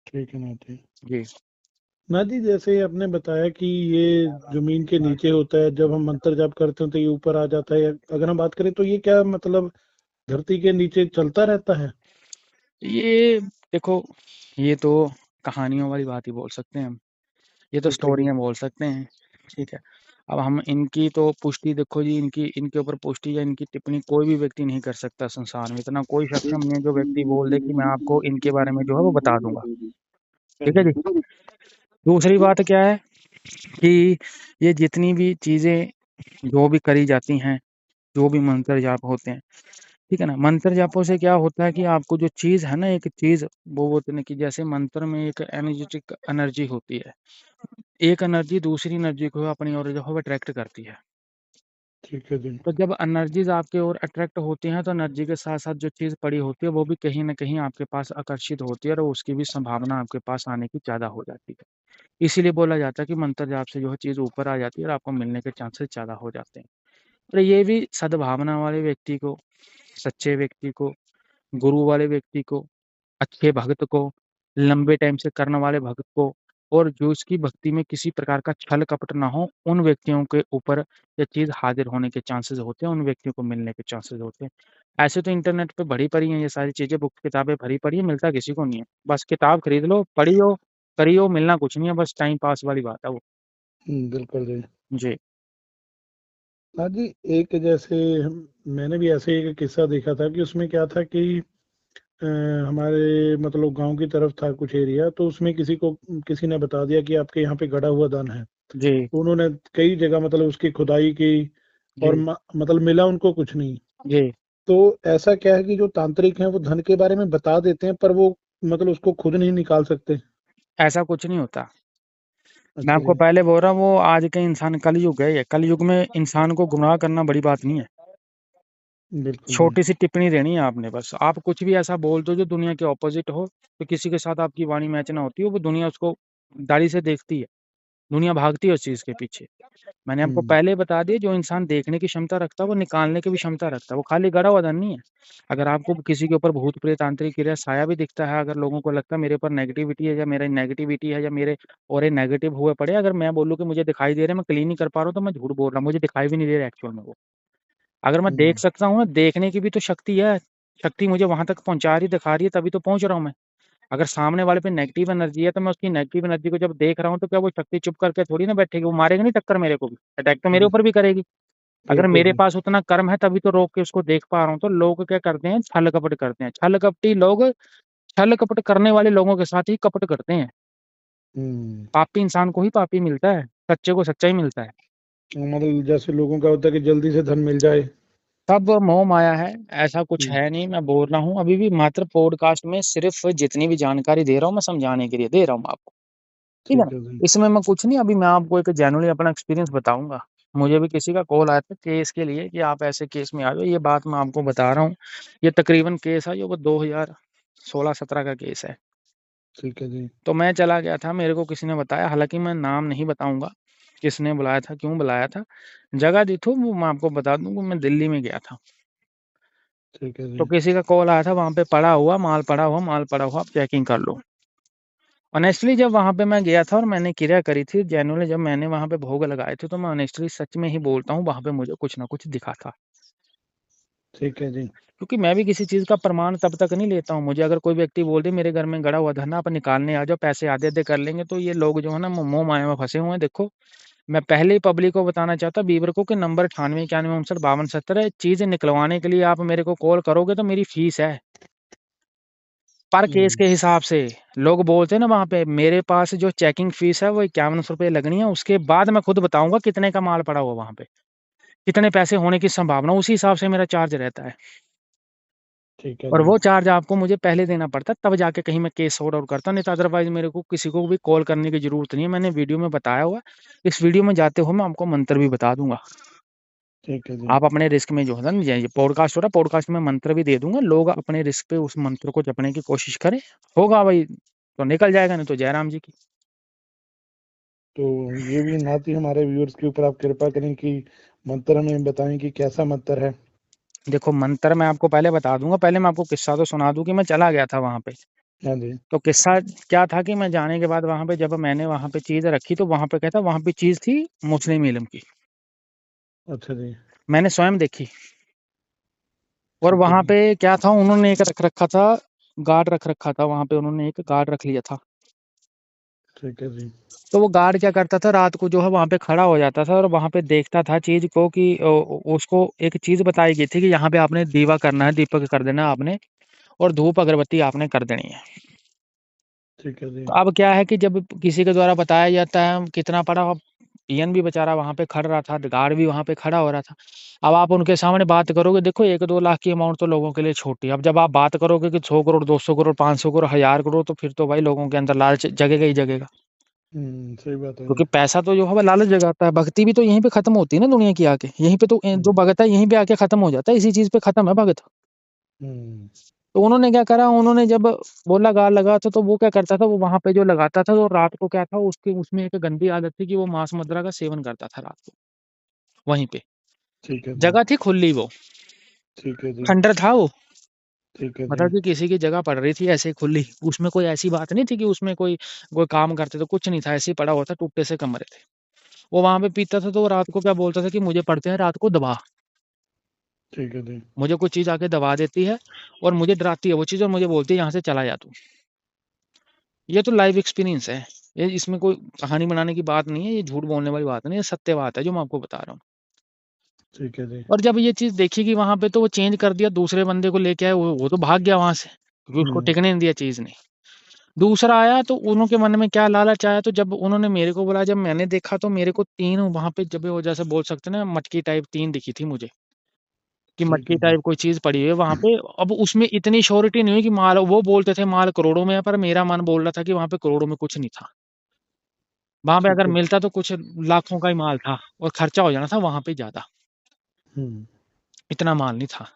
ठीक है नादी। जी, नादी, जैसे आपने बताया कि ये जमीन के नीचे होता है, जब हम मंत्र जाप करते हैं तो ये ऊपर आ जाता है। अगर हम बात करें तो ये क्या मतलब धरती के नीचे चलता रहता है? ये देखो, ये तो कहानियों वाली बात ही बोल सकते हैं हम, ये तो ठीक है जी। स्टोरियाँ बोल सकते हैं, ठीक है। अब हम इनकी तो पुष्टि देखो जी, इनकी इनके ऊपर पुष्टि या इनकी टिप्पणी कोई भी व्यक्ति नहीं कर सकता संसार में, इतना कोई सक्षम नहीं है जो व्यक्ति बोल दे कि मैं आपको इनके बारे में जो है वो बता दूँगा, हाँ ठीक है जी। जी। दूसरी बात क्या है कि ये जितनी भी चीज़ें जो भी करी जाती हैं, जो भी मंत्र जाप होते हैं, ठीक है ना? मंत्र जापों से क्या होता है कि आपको जो चीज़ है ना, एक चीज़ वो बोलते हैं कि जैसे मंत्र में एक एनर्जेटिक एनर्जी होती है। एक एनर्जी दूसरी एनर्जी को अपनी ओर जो है वो अट्रैक्ट करती है। ठीक है जी। तो जब एनर्जीज़ आपकी ओर अट्रैक्ट होती हैं, तो एनर्जी के साथ-साथ जो चीज़ पड़ी होती है, वो भी कहीं न कहीं आपके पास आकर्षित होती है और उसकी भी संभावना आपके पास आने की ज़्यादा हो जाती है। इसीलिए बोला जाता है कि मंत्र जाप से जो है चीज़ ऊपर आ जाती है और आपको मिलने के चांसेस ज़्यादा हो जाते हैं। और ये भी सद्भावना वाले व्यक्ति को, सच्चे व्यक्ति को, गुरु वाले व्यक्ति को, अच्छे भक्त को, लंबे टाइम से करने वाले भक्त को और जो इसकी भक्ति में किसी प्रकार का छल-कपट ना हो, उन व्यक्तियों के ऊपर ये चीज़ हाज़िर होने के चांसेस होते हैं, उन व्यक्तियों को मिलने के चांसेस होते हैं। ऐसे तो इंटरनेट पे भरी पड़ी हैं ये सारी चीज़ें, बुक किताबें भरी पड़ी हैं, मिलता किसी को नहीं है। बस किताब खरीद लो, पढ़ियो, करियो, मिलना कुछ नहीं है, बस टाइम पास वाली बात है वो। बिल्कुल जी। जी, हाँ जी, एक जैसे मैंने भी ऐसे एक किस्सा देखा था कि उसमें क्या था कि हमारे मतलब गाँव की तरफ था कुछ एरिया, तो उसमें किसी ने बता दिया कि आपके यहाँ पे गड़ा हुआ धन है। जी, तो उन्होंने कई जगह मतलब उसकी खुदाई की और जी, मतलब मिला उनको कुछ नहीं। जी। तो ऐसा क्या है कि जो तांत्रिक हैं वो धन के बारे में बता देते हैं, पर वो मतलब उसको खुद नहीं निकाल सकते? ऐसा कुछ नहीं होता। मैं अच्छा आपको जी। पहले बोल रहा हूँ वो आज के इंसान कलयुग है ये, कलयुग में इंसान को गुमराह करना बड़ी बात नहीं है। बिल्कुल जी। छोटी-सी टिप्पणी देनी है आपने बस। आप कुछ भी ऐसा बोल दो जो दुनिया के ऑपोज़िट हो, तो किसी के साथ आपकी वाणी मैच ना होती हो, वो दुनिया उसको दाढ़ी से देखती है। दुनिया भागती है उस चीज़ के पीछे। मैंने आपको हुँ। पहले ही बता दिया जो इंसान देखने की क्षमता रखता है, वो निकालने की भी क्षमता रखता है। वो खाली गड़ा हुआ धन नहीं है। अगर आपको किसी के ऊपर भूत-प्रेत, तांत्रिक क्रिया, साया भी दिखता है, अगर लोगों को लगता है मेरे ऊपर नेगेटिविटी है या मेरा नेगेटिविटी है या मेरे ऑरे नेगेटिव हुए पड़े, अगर मैं बोलूँ कि मुझे दिखाई दे रहे हैं, मैं क्लीन नहीं कर पा रहा हूँ, तो मैं झूठ बोल रहा हूँ। मुझे दिखाई भी नहीं दे रहा एक्चुअल में वो। अगर मैं देख हुँ। सकता हूँ ना, देखने की भी तो शक्ति है। शक्ति मुझे वहाँ तक पहुँचा रही, दिखा रही है, तभी तो पहुँच रहा हूँ मैं। अगर सामने वाले पे नेगेटिव एनर्जी है, तो मैं उसकी नेगेटिव एनर्जी को जब देख रहा हूँ, तो क्या वो शक्ति चुप करके थोड़ी ना बैठेगी, वो मारेगा नहीं टक्कर मेरे को भी। अटैक तो मेरे बिल ऊपर भी करेगी। अगर बिल्कुल मेरे जी। पास उतना कर्म है, तभी तो रोक के उसको देख पा रहा हूँ। तो लोग क्या करते हैं, छल-कपट करते हैं। छल-कपटी लोग छल-कपट करने वाले लोगों के साथ ही कपट करते हैं। हुँ। पापी इंसान को ही पापी मिलता है, सच्चे को सच्चा ही मिलता है। मतलब जैसे लोगों का होता है कि जल्दी से धन मिल जाए। सब मोह माया है, ऐसा कुछ हुँ, है नहीं। मैं बोल रहा हूँ अभी भी मात्र पॉडकास्ट में सिर्फ़ जितनी भी जानकारी दे रहा हूँ, मैं समझाने के लिए दे रहा हूँ आपको, ठीक है ना? ठीक है जी, इसमें मैं कुछ नहीं, अभी मैं आपको एक जेन्युइनली अपना एक्सपीरियंस बताऊँगा। मुझे भी किसी का कॉल आया था केस के लिए कि आप ऐसे केस में आ जाओ, ये बात मैं आपको बता रहा हूँ। ये तकरीबन केस है जो वो 2016-17 का केस है। ठीक है जी, तो मैं चला गया था, मेरे को किसी ने बताया, हालाँकि मैं नाम नहीं बताऊँगा, किसने बुलाया था, क्यों बुलाया था। जगह दी थी वो मैं आपको बता दूँ कि मैं दिल्ली में गया था। ठीक है तो जी, किसी का कॉल आया था, वहाँ पे माल पड़ा हुआ, आप चेकिंग कर लो। ऑनेस्टली जब वहाँ पे मैं गया था और मैंने क्रिया करी थी, जेन्युइनली जब मैंने वहाँ पे भोग लगाए थे, तो मैं ऑनेस्टली सच में ही बोलता हूँ, वहाँ पे मुझे कुछ ना कुछ दिखा था। ठीक है जी, क्योंकि मैं भी किसी चीज़ का प्रमाण तब तक नहीं लेता हूँ। मुझे अगर कोई व्यक्ति बोल दे मेरे घर में गड़ा हुआ धन है, आप निकालने आ जाओ, पैसे आधे-आधे कर लेंगे, तो ये लोग जो है ना मोह माया में फँसे हुए हैं। देखो, मैं पहले ही पब्लिक को बताना चाहता बीवर को कि नंबर 98 91 59 52 70 है। चीज़ निकलवाने के लिए आप मेरे को कॉल करोगे तो मेरी फीस है। पर केस हुँ, के हिसाब से लोग बोलते हैं ना वहाँ पे मेरे पास जो चेकिंग फीस है वो 5100 रुपए लगनी है, उसके बाद मैं खुद बताऊँगा कितने का माल पड़ा हुआ वहाँ पे, कितने पैसे होने की संभावना, उसी हिसाब से मेरा चार्ज रहता है। ठीक है और जी, वो चार्ज आपको मुझे पहले देना पड़ता है, तब जाके कहीं मैं केस सॉर्ट आउट करता हूँ, नहीं तो अदरवाइज़ मेरे को किसी को भी कॉल करने की ज़रूरत नहीं है। मैंने वीडियो में बताया हुआ है, इस वीडियो में जाते हुए मैं आपको मंत्र भी बता दूँगा। ठीक है जी, आप अपने रिस्क में जो है ना, ये पॉडकास्ट हो रहा है, पॉडकास्ट में मंत्र भी दे दूँगा, लोग अपने रिस्क पे उस मंत्र को जपने की कोशिश करें, होगा भाई तो निकल जाएगा, नहीं तो जय राम जी की। तो ये भी नात ही हमारे व्यूअर्स के ऊपर आप कृपा करें कि मंत्र हमें बताएँ कि कैसा मंत्र है? देखो मंत्र मैं आपको पहले बता दूँगा, पहले मैं आपको किस्सा तो सुना दूँ कि मैं चला गया था वहाँ पे। हाँ जी, तो किस्सा क्या था कि मैं जाने के बाद वहाँ पे जब मैंने वहाँ पे चीज़ रखी, तो वहाँ पे क्या था, वहाँ पे चीज़ थी मुस्लिम इल्म की। अच्छा जी, मैंने स्वयं देखी और ठीक है वहाँ जी, पे क्या था, उन्होंने एक रख रखा था, गार्ड रख रखा था वहाँ पे, उन्होंने एक गार्ड रख लिया था। ठीक है जी, तो वो गार्ड क्या करता था, रात को जो है वहाँ पे खड़ा हो जाता था और वहाँ पे देखता था चीज़ को कि उसको एक चीज़ बताई गई थी कि यहाँ पे आपने दीवा करना है, दीपक कर देना है आपने और धूप अगरबत्ती आपने कर देनी है। ठीक है जी, तो अब क्या है कि जब किसी के द्वारा बताया जाता है कितना पड़ा, अब पीएन भी बेचारा वहाँ पे खड़ रहा था, गार्ड भी वहाँ पे खड़ा हो रहा था। अब आप उनके सामने बात करोगे, देखो 1-2 लाख की अमाउंट तो लोगों के लिए छोटी है। अब जब आप बात करोगे कि 100 करोड़, 200 करोड़, 500 करोड़, 1000 करोड़, तो फिर तो भाई लोगों के अंदर लालच जगेगा ही जगेगा। सही बात है जी, क्योंकि पैसा तो जो है वो लालच जगाता है, भक्ति भी तो यहीं पे खत्म होती है ना दुनिया की आके। यहीं पे तो हुँ, जो भगत है यहीं पे आके खत्म हो जाता है, इसी चीज़ पे खत्म है भगत। हुँ, तो उन्होंने क्या करा, उन्होंने जब बोला गाल लगा तो वो क्या करता था, वो वहाँ पे जो लगाता था, तो रात को क्या था उसकी उसमें एक गंदी आदत थी कि वो मांस मदिरा का सेवन करता था रात को, वहीं पे। ठीक है जी, जगह थी खुली वो, ठीक है जी, खंडर था वो, ठीक है जी, मतलब कि किसी की जगह पड़ रही थी ऐसे खुली। उसमें कोई ऐसी बात नहीं थी कि उसमें कोई कोई काम करते थे, कुछ नहीं था, ऐसे ही पड़ा हुआ था, टूटे से कमरे थे। वो वहाँ पे पीता था तो वो रात को क्या बोलता था कि मुझे पड़ते हैं रात को दबा, ठीक है जी, मुझे कुछ चीज़ आके दबा देती है और मुझे डराती है वो चीज़ और मुझे बोलती है यहाँ से चला जा तू। ये तो लाइव एक्सपीरियंस है। ये इसमें कोई कहानी बनाने की बात नहीं है, ये झूठ बोलने वाली बात नहीं है, ये सत्य बात है जो मैं आपको बता रहा हूँ। ठीक है जी, और जब ये चीज़ देखी कि वहाँ पे, तो वो चेंज कर दिया, दूसरे बंदे को लेके आए, वो तो भाग गया वहाँ से, क्योंकि उसको हुँ, टिकने नहीं दिया चीज़ ने। दूसरा आया तो उन्हों के मन में क्या लालच आया, तो जब उन्होंने मेरे को बोला, जब मैंने देखा तो मेरे को 3 वहाँ पे, जब वो जैसे बोल सकते हैं ना मटकी टाइप 3 दिखी थी मुझे, कि ठीक मटकी है जी, टाइप कोई चीज़ पड़ी हुई है वहाँ पे। अब उसमें इतनी श्योरिटी नहीं हुई कि माल, वो बोलते थे माल करोड़ों में है, पर मेरा मन बोल रहा था कि वहाँ पे करोड़ों में कुछ नहीं था। वहाँ पे ठीक अगर है, मिलता तो कुछ लाखों का ही माल था और खर्चा हो जाना था वहाँ पे ज़्यादा, हुँ, इतना माल नहीं था।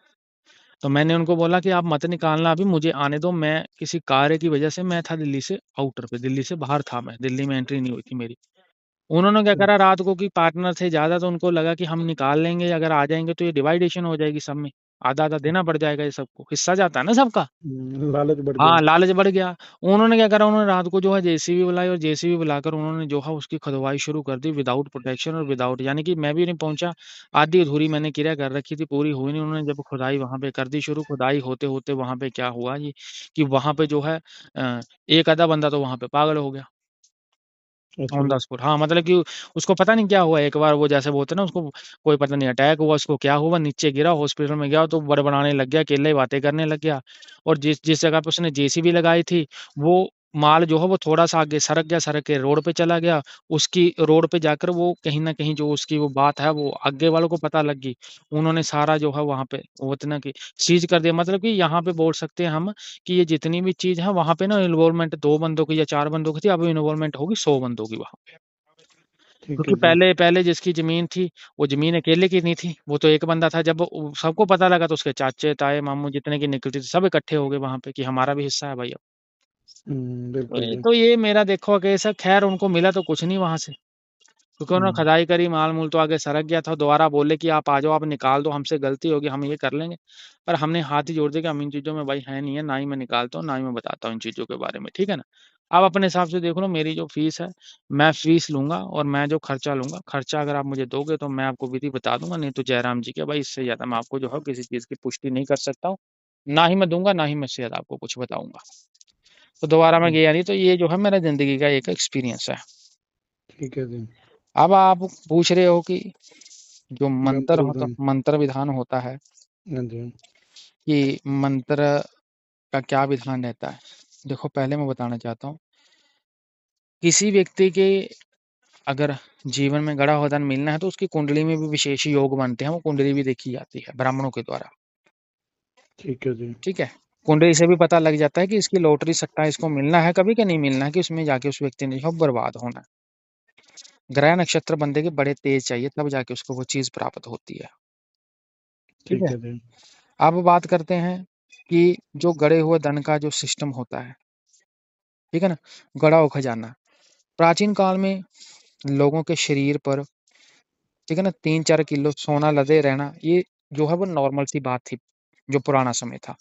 तो मैंने उनको बोला कि आप मत निकालना अभी, मुझे आने दो, मैं किसी कार्य की वजह से मैं था दिल्ली से आउटर पे, दिल्ली से बाहर था मैं, दिल्ली में एंट्री नहीं हुई थी मेरी। उन्होंने क्या ठीक, करा, रात को कि पार्टनर थे ज़्यादा, तो उनको लगा कि हम निकाल लेंगे, अगर आ जाएँगे तो ये डिवाइडेशन हो जाएगी सब में, आधा-आधा देना पड़ जाएगा ये सबको, हिस्सा जाता है ना सबका। लालच बढ़ गया। हाँ, लालच बढ़ गया। उन्होंने क्या करा, उन्होंने रात को जो है जेसीबी बुलाई और जेसीबी बुलाकर उन्होंने जो है उसकी खुदवाई शुरू कर दी विदाउट प्रोटेक्शन और विदाउट, यानी कि मैं भी नहीं पहुँचा, आधी-अधूरी मैंने क्रिया कर रखी थी, पूरी हुई नहीं। उन्होंने जब खुदाई वहाँ पे कर दी शुरू, खुदाई होते-होते वहाँ पे क्या हुआ जी, कि वहाँ पे जो है एक आधा बंदा तो वहाँ पे पागल हो गया। अच्छा ऑन द जी, स्पॉट, हाँ, मतलब कि उसको पता नहीं क्या हुआ, एक बार वो जैसे बोलते हैं ना, उसको कोई पता नहीं अटैक हुआ, उसको क्या हुआ, नीचे गिरा, हॉस्पिटल में गया तो बड़बड़ाने लग गया, अकेले ही बातें करने लग गया और जिस जिस जगह पे उसने जेसीबी लगाई थी, वो माल जो है वो थोड़ा-सा आगे सरक के रोड पे चला गया, उसकी रोड पे जाकर वो कहीं न कहीं जो उसकी वो बात है वो आगे वालों को पता लग गई। उन्होंने सारा जो है वहाँ पे वो इतना कि सीज़ कर दिया, मतलब कि यहाँ पे बोल सकते हैं हम कि ये जितनी भी चीज़ है वहाँ पे ना इन्वॉल्वमेंट 2 बंदों की या 4 बंदों की थी, अब इन्वॉल्वमेंट होगी 100 बंदों की वहाँ पे। ठीक है क्योंकि जी। पहले पहले जिसकी ज़मीन थी, वो ज़मीन अकेले की नहीं थी, वो तो एक बंदा था। जब सबको पता लगा तो उसके चाचे, ताए, मामू जितने की निकलती थी, सब इकट्ठे हो गए वहाँ पे कि हमारा भी हिस्सा है भाई अब। बिल्कुल जी। तो ये मेरा देखो केस है, खैर उनको मिला तो कुछ नहीं वहाँ से, क्योंकि उन्होंने हुँ, खुदाई करी, माल-मूल तो आगे सरक गया था, दोबारा बोले कि आप आ जाओ, आप निकाल दो, हमसे गलती होगी, हम ये कर लेंगे। पर हमने हाथ ही जोड़ दिया कि हम इन चीज़ों में भाई हैं नहीं है, ना ही मैं निकालता हूँ, ना ही मैं बताता हूँ इन चीज़ों के बारे में, ठीक है ना? आप अपने हिसाब से देख लो, मेरी जो फ़ीस है, मैं फ़ीस लूँगा और मैं जो खर्चा लूँगा, खर्चा अगर आप मुझे दोगे तो मैं आपको विधि बता दूँगा, नहीं तो जयराम जी के भाई इससे ज़्यादा मैं आपको जो है किसी चीज़ की पुष्टि नहीं कर सकता हूँ। ना ही मैं दूँगा, ना ही मैं इससे ज़्यादा आपको कुछ बताऊँगा। तो दोबारा मैं हुँ, गया नहीं, तो ये जो है मेरा ज़िंदगी का एक एक्सपीरियंस है। ठीक है जी। अब आप पूछ रहे हो कि जो मंत्र विधान। मंत्र विधान होता है हाँ जी। कि मंत्र का क्या विधान रहता है? देखो पहले मैं बताना चाहता हूँ, किसी व्यक्ति के अगर जीवन में गड़ा हुआ धन मिलना है तो उसकी कुंडली में भी विशेष योग बनते हैं, वो कुंडली भी देखी जाती है ब्राह्मणों के द्वारा, ठीक है जी। ठीक है? कुंडली से भी पता लग जाता है कि इसकी लॉटरी सट्टा इसको मिलना है कभी कि नहीं मिलना है, कि उसमें जाके उस व्यक्ति ने जो है बर्बाद होना है। ग्रह नक्षत्र बंदे के बड़े तेज चाहिए तब जाके उसको वो चीज़ प्राप्त होती है, ठीक ठीक है? है जी। अब बात करते हैं कि जो गड़े हुए धन का जो सिस्टम होता है, ठीक है ना? गड़ा हुआ खजाना। प्राचीन काल में लोगों के शरीर पर, ठीक है ना, 3-4 किलो सोना लदे रहना, ये जो है वो नॉर्मल सी बात थी, जो पुराना समय था।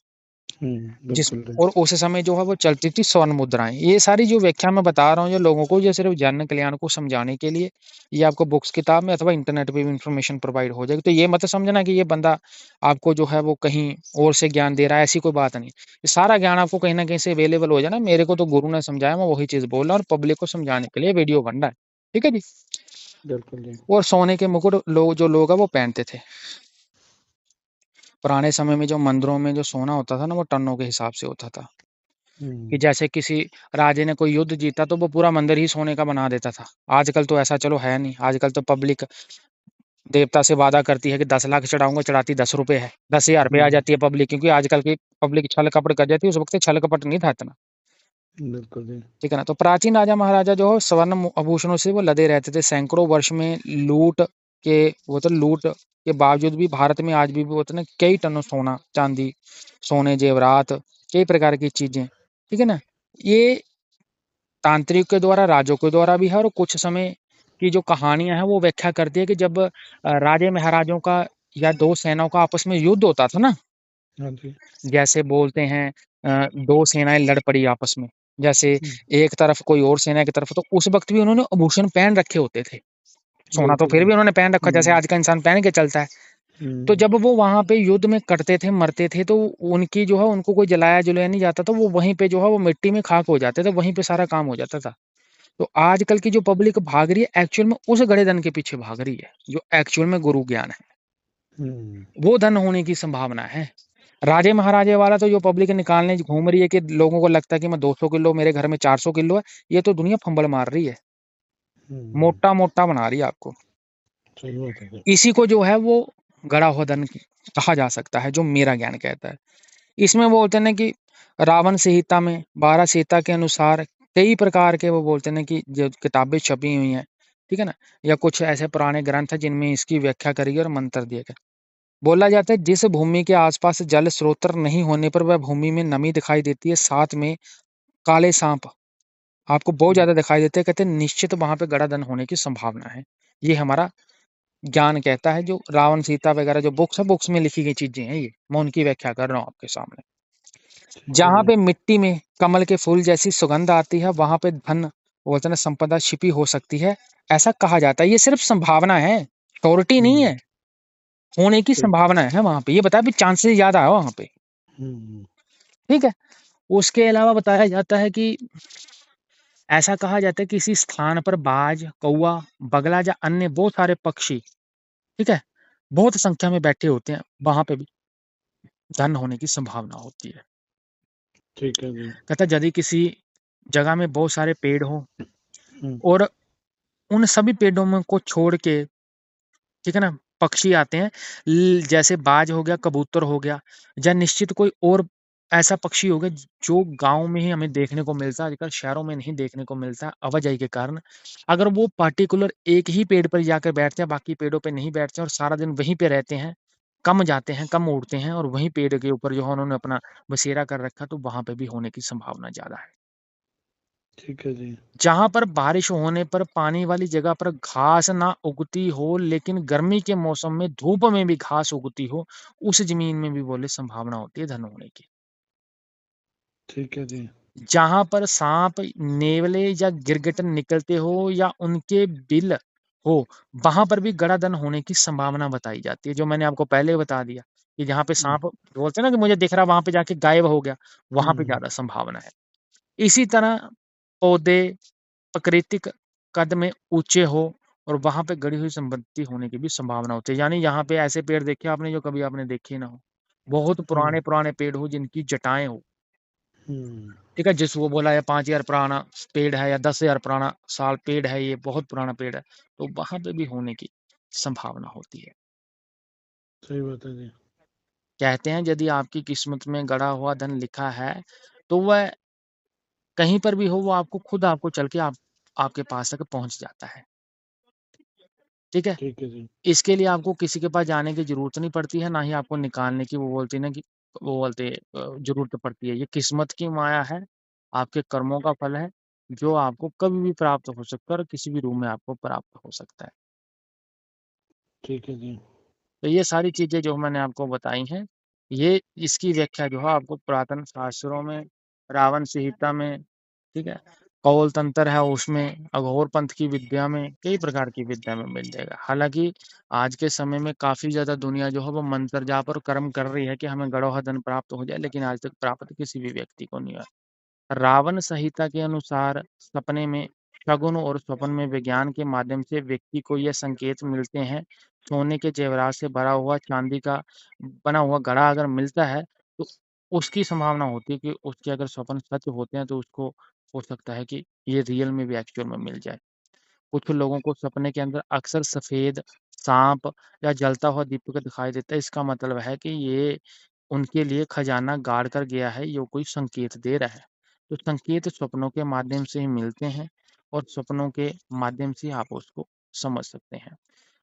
जिस बिल्कुल जी। और उस समय जो है वो चलती थी स्वर्ण मुद्राएँ। ये सारी जो व्याख्या मैं बता रहा हूँ, ये लोगों को ये सिर्फ़ जन कल्याण को समझाने के लिए, ये आपको बुक्स किताब में अथवा इंटरनेट पे भी इन्फॉर्मेशन प्रोवाइड हो जाएगी। तो ये मत समझना कि ये बंदा आपको जो है वो कहीं और से ज्ञान दे रहा है, ऐसी कोई बात नहीं। ये सारा ज्ञान आपको कहीं न कहीं से अवेलेबल हो जाना। मेरे को तो गुरु ने समझाया, मैं वही चीज़ बोल रहा हूँ और पब्लिक को समझाने के लिए वीडियो बन रहा है। ठीक है जी? बिल्कुल जी। और सोने के मुकुट लोग हैं वो पहनते थे। पुराने समय में जो मंदिरों में जो सोना होता था ना, वो टन्नों के हिसाब से होता था। कि हुँ, जैसे किसी राजे ने कोई युद्ध जीता तो वो पूरा मंदिर ही सोने का बना देता था। आजकल तो ऐसा चलो है नहीं, आजकल तो पब्लिक देवता से वादा करती है कि 10 लाख चढ़ाऊँगा, चढ़ाती ₹10 है। 10,000 पे आ हुँ, जाती है पब्लिक, क्योंकि आजकल की पब्लिक छल-कपट कर जाती है, उस वक़्त छल-कपट नहीं था इतना, बिल्कुल जी। ठीक है ना? तो प्राचीन राजा-महाराजा जो है स्वर्ण आभूषणों से वो लदे रहते थे, सैकड़ों वर्ष में के लूट के बावजूद भी भारत में आज भी वो होता है ना, कई टनों सोना, चांदी, सोने, जेवरात, कई प्रकार की चीज़ें, ठीक है ना? ये तांत्रिक के द्वारा, राजों के द्वारा भी है, और कुछ समय की जो कहानियाँ हैं वो व्याख्या करती है कि जब राजे महाराजों का या 2 सेनाओं का आपस में युद्ध होता था ना, हाँ जी। जैसे बोलते हैं 2 सेनाएँ लड़ पड़ी आपस में। जैसे हुँ, एक तरफ कोई और सेना की तरफ, तो उस वक़्त भी उन्होंने आभूषण पहन रखे होते थे। सोना तो बिल्कुल फिर जी। भी उन्होंने पहन रखा, जैसे हुँ, आज का इंसान पहन के चलता है। तो हुँ, जब वो वहाँ पे युद्ध में कटते थे, मरते थे, तो उनकी जो है उनको कोई जलाया-जुलाया नहीं जाता था, वो वहीं पे जो है वो मिट्टी में खाक हो जाते थे, वहीं पे सारा काम हो जाता था। तो आजकल की जो पब्लिक भाग रही है, एक्चुअल में उस गड़े धन के पीछे भाग रही है, जो एक्चुअल में गुरु ज्ञान है। हुँ, वो धन होने की संभावना है। राजे महाराजे वाला तो जो पब्लिक निकालने घूम रही है कि लोगों को लगता है कि मैं 200 किलो, मेरे घर में 400 किलो है, ये तो दुनिया फंबल मार रही है। हुँ, मोटा-मोटा बना रही है आपको। सही बात है जी। इसी को जो है वो गड़ा हुआ धन कहा जा सकता है, जो मेरा ज्ञान कहता है। इसमें वो बोलते हैं ना कि रावण संहिता में 12 संहिता के अनुसार कई प्रकार के वो बोलते हैं ना कि जो किताबें छपी हुई हैं, ठीक है ना? या कुछ ऐसे पुराने ग्रंथ हैं जिनमें इसकी व्याख्या करी है और मंत्र दिए गए। बोला जाता है जिस भूमि के आस-पास जल स्रोत नहीं होने पर वह भूमि में नमी दिखाई देती है, साथ में काले साँप आपको बहुत हुँ, ज़्यादा दिखाई देते हैं, कहते हैं निश्चित वहाँ पे गड़ा धन होने की संभावना है। ये हमारा ज्ञान कहता है, जो रावण सीता वगैरह जो बुक्स है, बुक्स में लिखी गई चीज़ें हैं ये, मैं उनकी व्याख्या कर रहा हूँ आपके सामने। ठीक है जहाँ जी। पे मिट्टी में कमल के फूल जैसी सुगंध आती है, वहाँ पे धन बोलते हैं ना संपदा छिपी हो सकती है, ऐसा कहा जाता है। ये सिर्फ़ संभावना है, श्योरिटी नहीं हुँ, है, होने की सही। संभावना है वहाँ पे। ये बताया भी चांसेस ज़्यादा है वहाँ पे, हुँ, ठीक है? उसके अलावा बताया जाता है कि ऐसा कहा जाता है कि किसी स्थान पर बाज, कौवा, बगला या अन्य बहुत सारे पक्षी, ठीक है? बहुत संख्या में बैठे होते हैं, वहाँ पे भी धन होने की संभावना होती है। ठीक है जी। कहता है यदि किसी जगह में बहुत सारे पेड़ हो हम्म, और उन सभी पेड़ों में को छोड़ के, ठीक है ना, पक्षी आते हैं, जैसे बाज हो गया, कबूतर हो गया, या निश्चित कोई और ऐसा पक्षी हो गया जो गांव में ही हमें देखने को मिलता है, आजकल शहरों में नहीं देखने को मिलता है आवाजाही के कारण। अगर वो पर्टिकुलर एक ही पेड़ पर जाकर बैठते हैं, बाकी पेड़ों पे नहीं बैठते हैं और सारा दिन वहीं पे रहते हैं, कम जाते हैं, कम उड़ते हैं और वहीं पेड़ के ऊपर जो है उन्होंने अपना बसेरा कर रखा, तो वहां पे भी होने की संभावना ज्यादा है। ठीक है जी। जहां पर बारिश होने पर पानी वाली जगह पर घास ना उगती हो, लेकिन गर्मी के मौसम में धूप में भी घास उगती हो, उस जमीन में भी बोले संभावना होती है धन होने की। ठीक है जी। जहां पर सांप, नेवले या गिरगिटन निकलते हो या उनके बिल हो, वहां पर भी गड़ा धन होने की संभावना बताई जाती है, जो मैंने आपको पहले बता दिया कि जहां पे हम्म, सांप बोलते हैं ना कि मुझे दिख रहा, वहां पे जाके गायब हो गया, वहां पे हम्म, ज्यादा संभावना है। इसी तरह पौधे प्राकृतिक कद में ऊंचे हो और वहां पे गड़ी हुई संपत्ति होने की भी संभावना होती है। यानी यहाँ पे ऐसे पेड़ देखे आपने जो कभी आपने देखे ना हो, बहुत हम्म, पुराने पुराने पेड़ हो जिनकी जटाएं हो, हम्म, ठीक है, जिस वो बोला है 5,000 पुराना पेड़ है या 10,000 पुराना साल पेड़ है, ये बहुत पुराना पेड़ है, तो वहां पे भी होने की संभावना होती है। सही बात है जी। कहते हैं यदि आपकी किस्मत में गड़ा हुआ धन लिखा है, तो वह कहीं पर भी हो, वो आपको खुद आपको चल के आपके पास तक पहुंच जाता है। ठीक है, ठीक है जी। इसके लिए आपको किसी के पास जाने की ज़रूरत नहीं पड़ती है, ना ही आपको निकालने की वो बोलते हैं ना कि वो बोलते ज़रूरत पड़ती है। ये किस्मत की माया है, आपके कर्मों का फल है, जो आपको कभी भी प्राप्त हो सकता है और किसी भी रूप में आपको प्राप्त हो सकता है। ठीक है जी। तो ये सारी चीज़ें जो मैंने आपको बताई हैं, ये इसकी व्याख्या जो है आपको पुरातन शास्त्रों में, रावण संहिता में, ठीक है, कौल तंत्र है उसमें, अघोर पंथ की विद्या में, कई प्रकार की विद्या में मिल जाएगा। हालाँकि आज के समय में काफ़ी ज़्यादा दुनिया जो है वो मंत्र जाप और कर्म कर रही है कि हमें गड़ों का धन प्राप्त हो जाए, लेकिन आज तक प्राप्त किसी भी व्यक्ति को नहीं हुआ। रावण संहिता के अनुसार सपने में, शगुन और स्वप्न में विज्ञान के माध्यम से व्यक्ति को ये संकेत मिलते हैं। सोने के जेवरात से भरा हुआ चांदी का बना हुआ घड़ा अगर मिलता है, तो उसकी संभावना होती है कि उसके अगर स्वप्न सच होते हैं, तो उसको हो सकता है कि ये रियल में भी एक्चुअल में मिल जाए। कुछ लोगों को सपने के अंदर अक्सर सफेद सांप या जलता हुआ दीपक दिखाई देता है। इसका मतलब है कि ये उनके लिए खजाना गाड़ कर गया है, ये कोई संकेत दे रहा है। तो संकेत स्वप्नों के माध्यम से ही मिलते हैं और स्वप्नों के माध्यम से आप उसको समझ सकते हैं।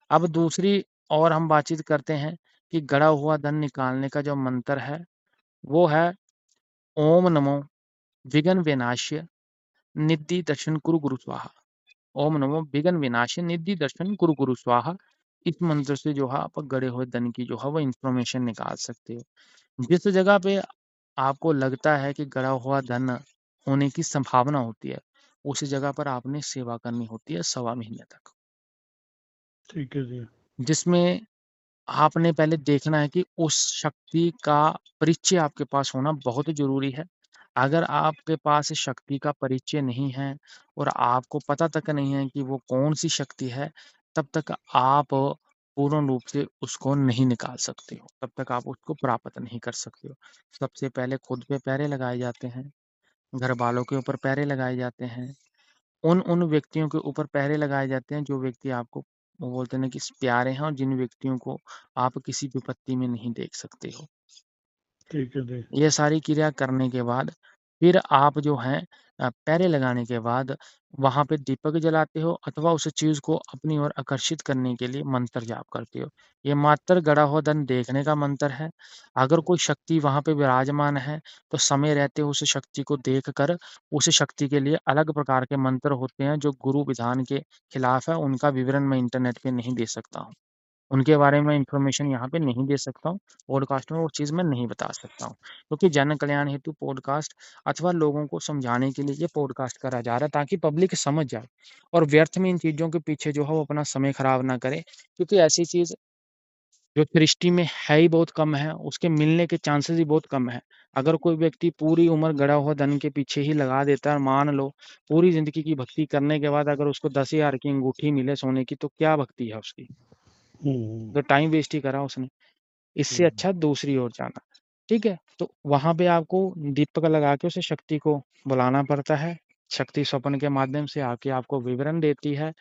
अब दूसरी और हम बातचीत करते हैं कि गड़ा हुआ धन निकालने का जो मंत्र है, वो है ओम नमो विघ्न विनाश्य निधि दर्शन कुरु गुरु स्वाहा। ओम नमो विघ्न विनाश निधि दर्शन कुरु गुरु स्वाहा। इस मंत्र से जो है आप गड़े हुए धन की जो है वो इंफॉर्मेशन निकाल सकते हो। जिस जगह पे आपको लगता है कि गड़ा हुआ धन होने की संभावना होती है, उस जगह पर आपने सेवा करनी होती है 1.25 महीने तक। ठीक है जी। जिसमें आपने पहले देखना है कि उस शक्ति का परिचय आपके पास होना बहुत ज़रूरी है। अगर आपके पास शक्ति का परिचय नहीं है और आपको पता तक नहीं है कि वो कौन-सी शक्ति है, तब तक आप पूर्ण रूप से उसको नहीं निकाल सकते हो, तब तक आप उसको प्राप्त नहीं कर सकते हो। सबसे पहले खुद पे पहरे लगाए जाते हैं, घरवालों के ऊपर पहरे लगाए जाते हैं, उन व्यक्तियों के ऊपर पहरे लगाए जाते हैं जो व्यक्ति आपको वो बोलते हैं ना कि प्यारे हैं और जिन व्यक्तियों को आप किसी विपत्ति में नहीं देख सकते हो। ठीक है जी। ये सारी क्रिया करने के बाद फिर आप जो हैं पहरे लगाने के बाद वहाँ पे दीपक जलाते हो अथवा उस चीज़ को अपनी ओर आकर्षित करने के लिए मंत्र जाप करते हो। ये मात्र गड़ा हुआ धन देखने का मंत्र है। अगर कोई शक्ति वहाँ पे विराजमान है, तो समय रहते उस शक्ति को देख कर उस शक्ति के लिए अलग प्रकार के मंत्र होते हैं जो गुरु विधान के खिलाफ है। उनका विवरण मैं इंटरनेट पे नहीं दे सकता हूँ। उनके बारे में इन्फॉर्मेशन यहाँ पे नहीं दे सकता हूँ। पॉडकास्ट में वो चीज़ मैं नहीं बता सकता हूँ। क्योंकि जन कल्याण हेतु पॉडकास्ट अथवा लोगों को समझाने के लिए ये पॉडकास्ट करा जा रहा है ताकि पब्लिक समझ जाए और व्यर्थ में इन चीज़ों के पीछे जो है वो अपना समय खराब ना करे। क्योंकि ऐसी चीज़ जो सृष्टि में है ही बहुत कम है, उसके मिलने के चांसेस ही बहुत कम है। अगर कोई व्यक्ति पूरी उम्र गड़ा हुआ धन के पीछे ही लगा देता है, मान लो पूरी ज़िंदगी की भक्ति करने के बाद अगर उसको 10,000 की अंगूठी मिले सोने की, तो क्या भक्ति है उसकी? हम्म, तो टाइम वेस्ट ही करा उसने। इससे हम्म, अच्छा दूसरी ओर जाना। ठीक है? तो वहाँ पे आपको दीपक लगा के उस शक्ति को बुलाना पड़ता है। शक्ति स्वप्न के माध्यम से आके आपको विवरण देती है।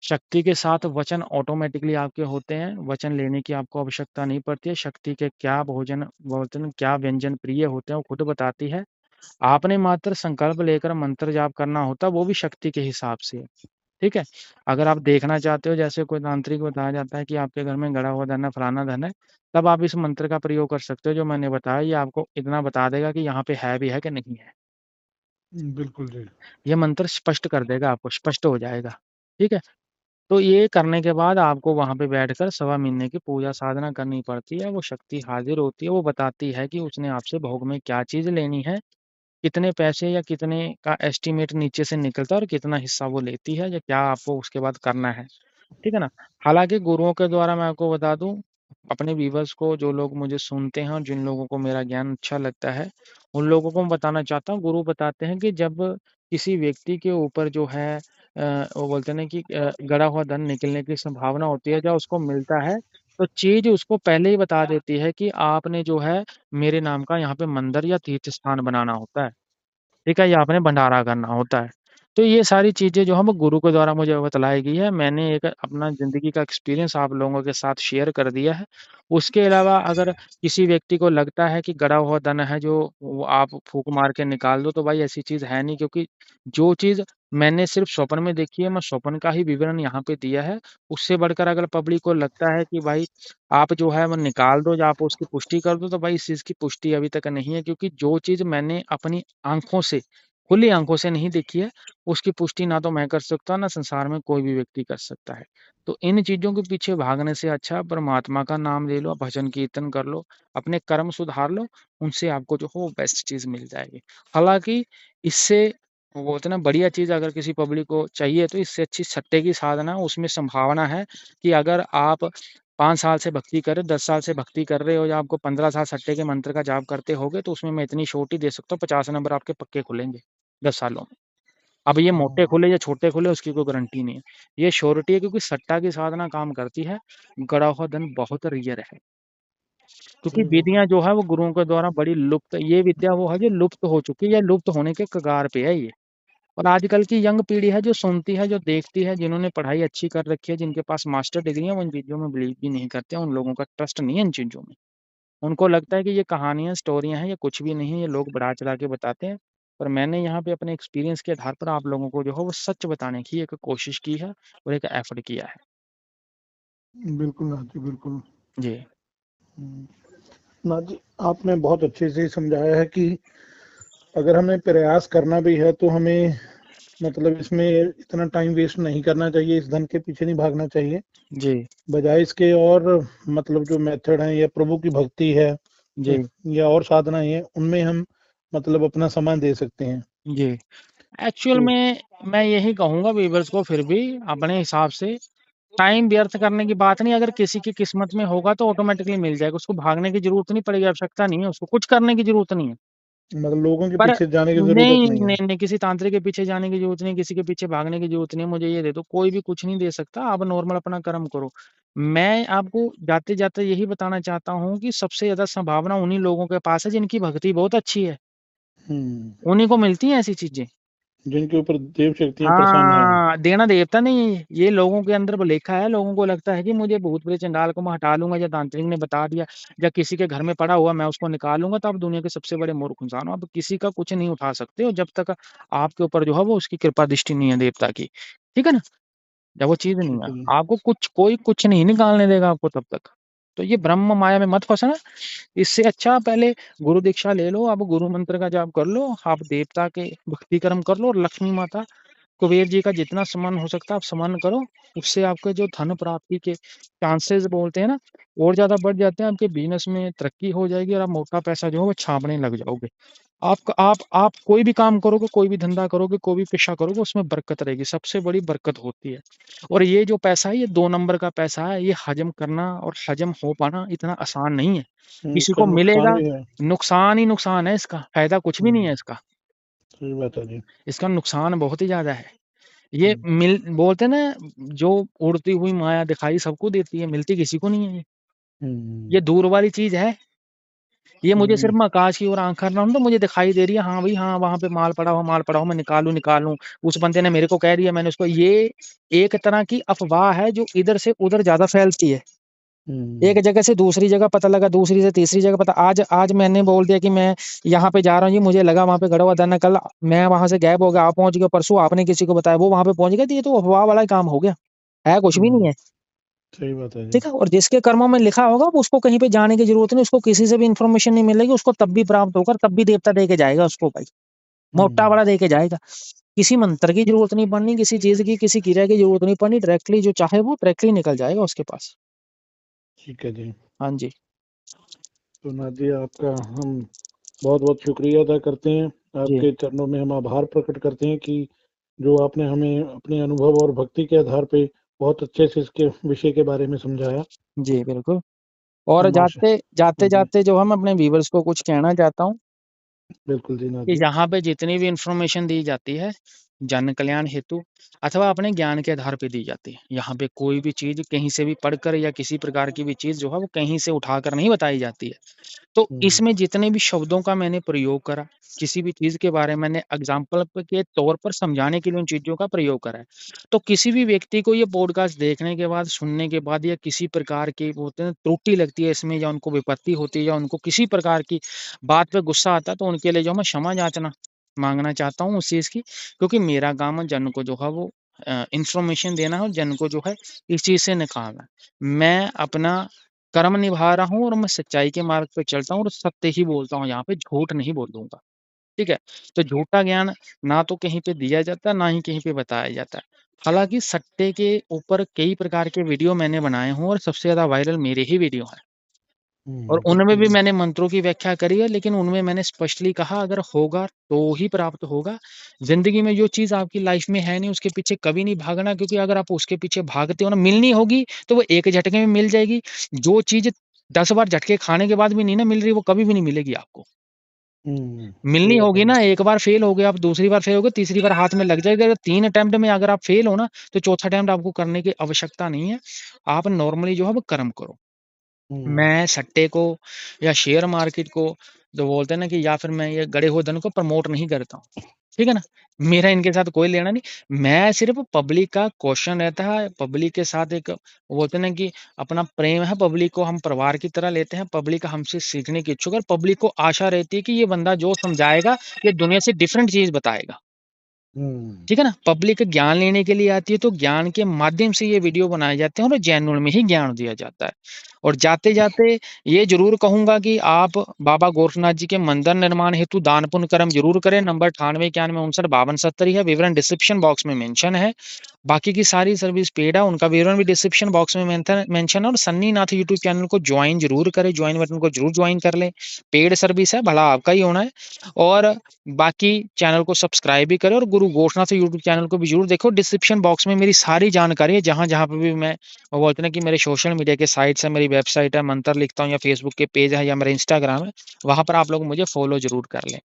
शक्ति के साथ वचन ऑटोमेटिकली आपके होते हैं, वचन लेने की आपको आवश्यकता नहीं पड़ती है। शक्ति के क्या भोजन क्या व्यंजन प्रिय होते हैं, वो खुद बताती है। आपने मात्र संकल्प लेकर मंत्र जाप करना होता है, वो भी शक्ति के हिसाब से है, ठीक है? अगर आप देखना चाहते हो, जैसे कोई तांत्रिक बताया जाता है कि आपके घर में गड़ा हुआ धन है, फलाना धन है, तब आप इस मंत्र का प्रयोग कर सकते हो जो मैंने बताया। ये आपको इतना बता देगा कि यहाँ पे है भी है कि नहीं है। बिल्कुल जी। ये मंत्र स्पष्ट कर देगा, आपको स्पष्ट हो जाएगा, ठीक है? तो ये करने के बाद आपको वहाँ पे बैठकर सवा महीने की पूजा साधना करनी पड़ती है। वो शक्ति हाज़िर होती है, वो बताती है कि उसने आपसे भोग में क्या चीज़ लेनी है, कितने पैसे या कितने का एस्टीमेट नीचे से निकलता है और कितना हिस्सा वो लेती है या क्या आपको उसके बाद करना है, ठीक है ना? हालाँकि गुरुओं के द्वारा मैं आपको बता दूँ, अपने व्यूअर्स को, जो लोग मुझे सुनते हैं और जिन लोगों को मेरा ज्ञान अच्छा लगता है, उन लोगों को मैं बताना चाहता हूँ, गुरु बताते हैं कि जब किसी व्यक्ति के ऊपर जो है वो बोलते हैं ना कि गड़ा हुआ धन निकलने की संभावना होती है, जब उसको मिलता है, तो चीज़ उसको पहले ही बता देती है कि आपने जो है मेरे नाम का यहाँ पे मंदिर या तीर्थ स्थान बनाना होता है। ठीक है? या आपने भंडारा करना होता है। तो ये सारी चीज़ें जो हैं वो गुरु के द्वारा मुझे बतलाई गई है। मैंने एक अपना ज़िंदगी का एक्सपीरियंस आप लोगों के साथ शेयर कर दिया है। उसके अलावा अगर किसी व्यक्ति को लगता है कि गड़ा हुआ धन है जो वो आप फूँक मार के निकाल दो, तो भाई ऐसी चीज़ है नहीं, क्योंकि जो चीज़ मैंने सिर्फ़ स्वप्न में देखी है, मैं स्वप्न का ही विवरण यहाँ पे दिया है। उससे बढ़कर अगर पब्लिक को लगता है कि भाई आप जो है वो निकाल दो या आप उसकी पुष्टि कर दो, तो भाई इस चीज़ की पुष्टि अभी तक नहीं है, क्योंकि जो चीज़ मैंने अपनी आँखों से, खुली आँखों से नहीं देखी है, उसकी पुष्टि ना तो मैं कर सकता, ना संसार में कोई भी व्यक्ति कर सकता है। तो इन चीज़ों के पीछे भागने से अच्छा परमात्मा का नाम ले लो, भजन कीर्तन कर लो, अपने कर्म सुधार लो, उनसे आपको जो हो वो बेस्ट चीज़ मिल जाएगी। हालाँकि इससे वो बोलते हैं ना, बढ़िया चीज़ अगर किसी पब्लिक को चाहिए, तो इससे अच्छी सट्टे की साधना, उसमें संभावना है कि अगर आप 5 साल से भक्ति कर रहे हो, 10 साल से भक्ति कर रहे हो या आपको 15 साल सट्टे के मंत्र का जाप करते होगे, तो उसमें मैं इतनी श्योरिटी दे सकता हूँ 50 नंबर आपके पक्के खुलेंगे 10 सालों में। अब ये मोटे हाँ, खुले या छोटे खुले उसकी कोई गारंटी नहीं है। ये श्योरिटी है, क्योंकि सट्टा की साधना काम करती है, गड़ा हुआ धन बहुत रेयर है। क्योंकि सही बात है। विधियाँ जो है वो गुरुओं के द्वारा बड़ी लुप्त, ये विद्या वो है जो लुप्त हो चुकी है या लुप्त होने के कगार पे है ये। और आजकल की यंग पीढ़ी है जो सुनती है, जो देखती है, जिन्होंने पढ़ाई अच्छी कर रखी है, जिनके पास मास्टर डिग्री है, वो इन चीज़ों में बिलीव भी नहीं करते हैं, उन लोगों का ट्रस्ट नहीं है इन चीज़ों में। उनको लगता है कि ये कहानियाँ, स्टोरियाँ हैं, ये कुछ भी नहीं है, ये लोग बढ़ा-चढ़ा के बताते हैं। पर मैंने यहाँ पे अपने एक्सपीरियंस के आधार पर आप लोगों को जो है वो सच बताने की एक कोशिश की है और एक एफर्ट किया है। बिल्कुल नाथ जी, बिल्कुल। जी, हुँ। नाथ जी, आपने बहुत अच्छे से समझाया है कि अगर हमें प्रयास करना भी है तो हमें मतलब इसमें इतना टाइम वेस्ट नहीं करना चाहिए, इस धन के पीछे नहीं भागना चाहिए। जी, बजाय इसके और मतलब जो मेथड है या प्रभु की भक्ति है जी, या और साधनाएँ हैं, उनमें हम मतलब अपना समय दे सकते हैं। जी। एक्चुअल तो में मैं यही कहूँगा व्यूअर्स को, फिर भी अपने हिसाब से टाइम व्यर्थ करने की बात नहीं, अगर किसी की किस्मत में होगा तो ऑटोमैटिकली मिल जाएगा। उसको भागने की ज़रूरत नहीं पड़ेगी, आवश्यकता नहीं है उसको, कुछ करने की ज़रूरत नहीं है। मतलब लोगों के पर पीछे जाने की ज़रूरत नहीं, नहीं है। नहीं, नहीं, किसी तांत्रिक के पीछे जाने की ज़रूरत नहीं, किसी के पीछे भागने की ज़रूरत नहीं है, मुझे ये दे दो, कोई भी कुछ नहीं दे सकता, आप नॉर्मल अपना कर्म करो। मैं आपको जाते-जाते यही बताना चाहता हूँ कि सबसे ज़्यादा संभावना उन्हीं लोगों के पास है जिनकी भक्ति बहुत अच्छी है, हुँ, उन्हीं को मिलती हैं ऐसी चीज़ें। जिनके ऊपर देव शक्तियाँ प्रसन्न हैं। हाँ, देना देवता नहीं, ये लोगों के अंदर वो लेखा है, लोगों को लगता है कि मुझे भूत-प्रेत चंडाल को मैं हटा लूँगा, या तांत्रिक ने बता दिया, या किसी के घर में पड़ा हुआ मैं उसको निकाल लूँगा, तो आप दुनिया के सबसे बड़े मूर्ख इंसान हो। आप किसी का कुछ नहीं उठा सकते हो जब तक आपके ऊपर जो है वो उसकी कृपा दृष्टि नहीं है देवता की। ठीक है ना? जब वो चीज़ नहीं ठीक है, है जी। आपको कुछ कोई कुछ नहीं निकालने देगा आपको तब तक। तो ये ब्रह्म माया में मत फँसना, इससे अच्छा पहले गुरु दीक्षा ले लो, आप गुरु मंत्र का जाप कर लो, आप देवता के भक्ति कर्म कर लो, और लक्ष्मी माता, कुबेर जी का जितना सम्मान हो सकता है आप सम्मान करो, उससे आपके जो धन प्राप्ति के चांसेस बोलते हैं ना, और ज़्यादा बढ़ जाते हैं, आपके बिज़नेस में तरक्की हो जाएगी और आप मोटा पैसा जो है वो छापने लग जाओगे। आप कोई भी काम करोगे, कोई भी धंधा करोगे, कोई भी पेशा करोगे, उसमें बरकत रहेगी, सबसे बड़ी बरकत होती है। और ये जो पैसा है, ये 2 नंबर का पैसा है, ये हज़म करना और हज़म हो पाना इतना आसान नहीं है। किसी इसका को नुकसान मिलेगा, भी है। नुकसान ही नुकसान है इसका, फ़ायदा कुछ भी नहीं है हुँ, इसका। सही बात है जी। इसका नुकसान बहुत ही ज़्यादा है। ये हुँ, मिल बोलते हैं ना, जो उड़ती हुई माया दिखाई सबको देती है, मिलती किसी को नहीं है ये। हुँ, ये दूर वाली चीज़ है, ये मुझे सिर्फ हम्म, मैं आकाश की ओर आँख कर रहा हूँ तो मुझे दिखाई दे रही है, हाँ भाई हाँ, वहाँ पे माल पड़ा हो, मैं निकालूँ। उस बंदे ने मेरे को कह दिया, मैंने उसको, ये एक तरह की अफ़वाह है जो इधर से उधर ज़्यादा फैलती है। हम्म, एक जगह से दूसरी जगह पता लगा, दूसरी से तीसरी जगह पता, आज मैंने बोल दिया कि मैं यहाँ पे जा रहा हूँ जी, मुझे लगा वहाँ पे खड़ा हुआ था, कल मैं वहाँ से गायब हो गया, आप पहुँच गए, परसों आपने किसी को बताया, वो वहाँ पे पहुँच गया, तो ये तो अफ़वाह वाला ही काम हो गया, है कुछ भी नहीं है। सही बात है जी। ठीक है? और जिसके कर्मों में लिखा होगा वो, उसको कहीं पे जाने की ज़रूरत नहीं, उसको किसी से भी इन्फॉर्मेशन नहीं मिलेगी, उसको तब भी प्राप्त होकर तब भी देवता दे के जाएगा उसको भाई, मोटा हम्म, बड़ा दे के जाएगा। किसी मंत्र की ज़रूरत नहीं पड़नी, किसी चीज़ की, किसी क्रिया की ज़रूरत नहीं पड़नी, डायरेक्टली जो चाहे वो डायरेक्टली निकल जाएगा उसके पास। ठीक है जी। हाँ जी। तो नाथ जी, आपका हम बहुत बहुत शुक्रिया अदा करते हैं। जी। आपके चरणों में हम आभार प्रकट करते हैं कि जो आपने हमें अपने अनुभव और भक्ति के आधार पे बहुत अच्छे से इसके विषय के बारे में समझाया। जी, बिल्कुल। और हम आशा जी, जाते-जाते जो हम अपने व्यूअर्स को कुछ कहना चाहता हूँ बिल्कुल जी नाथ कि जी। यहाँ पे जितनी भी इन्फॉर्मेशन दी जाती है, जन कल्याण हेतु अथवा अपने ज्ञान के आधार पे दी जाती है। यहाँ पे कोई भी चीज़ कहीं से भी पढ़कर या किसी प्रकार की भी चीज़ जो है वो कहीं से उठाकर नहीं बताई जाती है। तो हुँ, इसमें जितने भी शब्दों का मैंने प्रयोग करा, किसी भी चीज़ के बारे में मैंने एग्ज़ाम्पल प के तौर पर समझाने के लिए उन चीज़ों का प्रयोग करा है। तो किसी भी व्यक्ति को ये पॉडकास्ट देखने के बाद, सुनने के बाद या किसी प्रकार की वो होते हैं ना त्रुटि लगती है इसमें, या उनको विपत्ति होती है या उनको किसी प्रकार की बात पे गुस्सा आता है, तो उनके लिए जो मैं क्षमा याचना माँगना चाहता हूँ उस चीज़ की, क्योंकि मेरा काम है जन को जो है वो इन्फॉर्मेशन देना है और जन को जो है इस चीज़ से निकालना है। मैं अपना कर्म निभा रहा हूँ और मैं सच्चाई के मार्ग पे चलता हूँ और सत्य ही बोलता हूँ, यहाँ पे झूठ नहीं बोलूँगा, ठीक है? तो झूठा ज्ञान ना तो कहीं पे दिया जाता है, ना ही कहीं पे बताया जाता है। हालाँकि सट्टे के ऊपर कई प्रकार के वीडियो मैंने बनाए हों और सबसे ज़्यादा वायरल मेरे ही वीडियो हैं। और उनमें बिल्कुल भी जी। मैंने मंत्रों की व्याख्या करी है, लेकिन उनमें मैंने स्पष्टली कहा अगर होगा तो ही प्राप्त होगा। ज़िंदगी में जो चीज़ आपकी लाइफ़ में है नहीं उसके पीछे कभी नहीं भागना, क्योंकि अगर आप उसके पीछे भागते हो ना, मिलनी होगी तो वो एक झटके में मिल जाएगी। जो चीज़ 10 बार झटके खाने के बाद भी नहीं ना मिल रही, वो कभी भी नहीं मिलेगी आपको। सही मिलनी बात है होगी जी। ना, एक बार फेल हो गए आप, दूसरी बार फेल हो गए, तीसरी बार हाथ में लग जाएगा। अगर 3 अटेम्प्ट में अगर आप फेल हो ना, तो चौथा अटेम्प्ट आपको करने की आवश्यकता नहीं है। आप नॉर्मली जो है वो कर्म करो। हुँ, मैं सट्टे को या शेयर मार्केट को, जो बोलते हैं ना कि, या फिर मैं ये गड़े हुए धन को प्रमोट नहीं करता हूँ, ठीक है ना? मेरा इनके साथ कोई लेना नहीं। मैं सिर्फ़ पब्लिक का क्वेश्चन रहता है, पब्लिक के साथ एक वो बोलते हैं ना कि अपना प्रेम है, पब्लिक को हम परिवार की तरह लेते हैं, पब्लिक हमसे सीखने की इच्छुक है और पब्लिक को आशा रहती है कि ये बंदा जो समझाएगा, ये दुनिया से डिफरेंट चीज़ बताएगा। हुँ, ठीक है ना? पब्लिक ज्ञान लेने के लिए आती है, तो ज्ञान के माध्यम से ये वीडियो बनाए जाते हैं और जेन्युइन में ही ज्ञान दिया जाता है। और जाते-जाते ये ज़रूर कहूँगा कि आप बाबा गोरखनाथ जी के मंदिर निर्माण हेतु दान पुण्य कर्म ज़रूर करें। नंबर 9891595270 है, विवरण डिस्क्रिप्शन बॉक्स में मेंशन है। बाकी की सारी सर्विस पेड है, उनका विवरण भी डिस्क्रिप्शन बॉक्स में मेंशन है। और सन्नी नाथ यूट्यूब चैनल को जॉइन ज़रूर करें, जॉइन बटन को ज़रूर जॉइन कर लें। पेड सर्विस है, भला आपका ही होना है। और बाकी चैनल को सब्सक्राइब भी करें और गुरु गोरखनाथ यूट्यूब चैनल को भी ज़रूर देखो। डिस्क्रिप्शन बॉक्स में मेरी सारी जानकारी है, जहाँ-जहाँ पे भी मैं वो बोलते हैं ना कि मेरे सोशल मीडिया के साइट्स है, मेरी वेबसाइट है, मंत्र लिखता हूँ, या फेसबुक के पेज है, या मेरा इंस्टाग्राम है, वहाँ पर आप लोग मुझे फॉलो ज़रूर कर लें।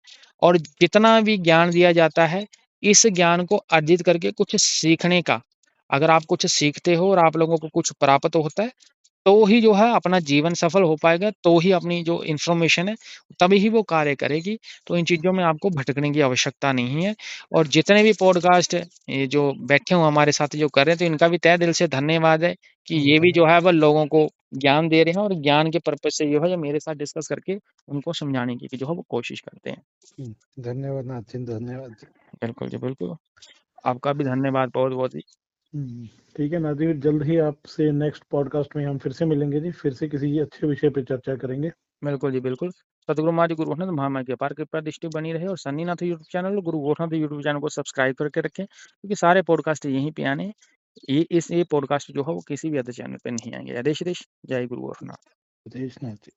और जितना भी ज्ञान दिया जाता है, इस ज्ञान को अर्जित करके कुछ सीखने का, अगर आप कुछ सीखते हो और आप लोगों को कुछ प्राप्त होता है, तो ही जो है अपना जीवन सफल हो पाएगा, तो ही अपनी जो इन्फॉर्मेशन है, तभी ही वो कार्य करेगी। तो इन चीज़ों में आपको भटकने की आवश्यकता नहीं है। और जितने भी पॉडकास्ट ये जो बैठे हो हमारे साथ जो कर रहे हैं, तो इनका भी तहे दिल से धन्यवाद है कि ये भी जो धन्यवाद। है वो लोगों को ज्ञान दे रहे हैं और ज्ञान के पर्पज़ से जो है ये मेरे साथ डिस्कस करके उनको समझाने की जो है वो कोशिश करते हैं। धन्यवाद नाथ जी, धन्यवाद जी। बिल्कुल जी, बिल्कुल। आपका भी धन्यवाद बहुत-बहुत ही। हुँ, ठीक है नाथ जी, जल्द ही आपसे नेक्स्ट पॉडकास्ट में हम फिर से मिलेंगे जी, फिर से किसी अच्छे विषय पे चर्चा करेंगे। बिल्कुल जी, बिल्कुल। सतगुरु महाराज गुरु गोरखनाथ महामाया की अपार कृपा दृष्टि बनी रहे और सन्नीनाथ यूट्यूब चैनल और गुरु गोरखनाथ यूट्यूब चैनल को सब्सक्राइब करके रखें, क्योंकि सारे पॉडकास्ट यहीं पे आने हैं। ये पॉडकास्ट जो है वो किसी भी अदर चैनल पे नहीं आएँगे। जय श्री कृष्ण, जय गुरु गोरखनाथ। राधेश नाथ जी।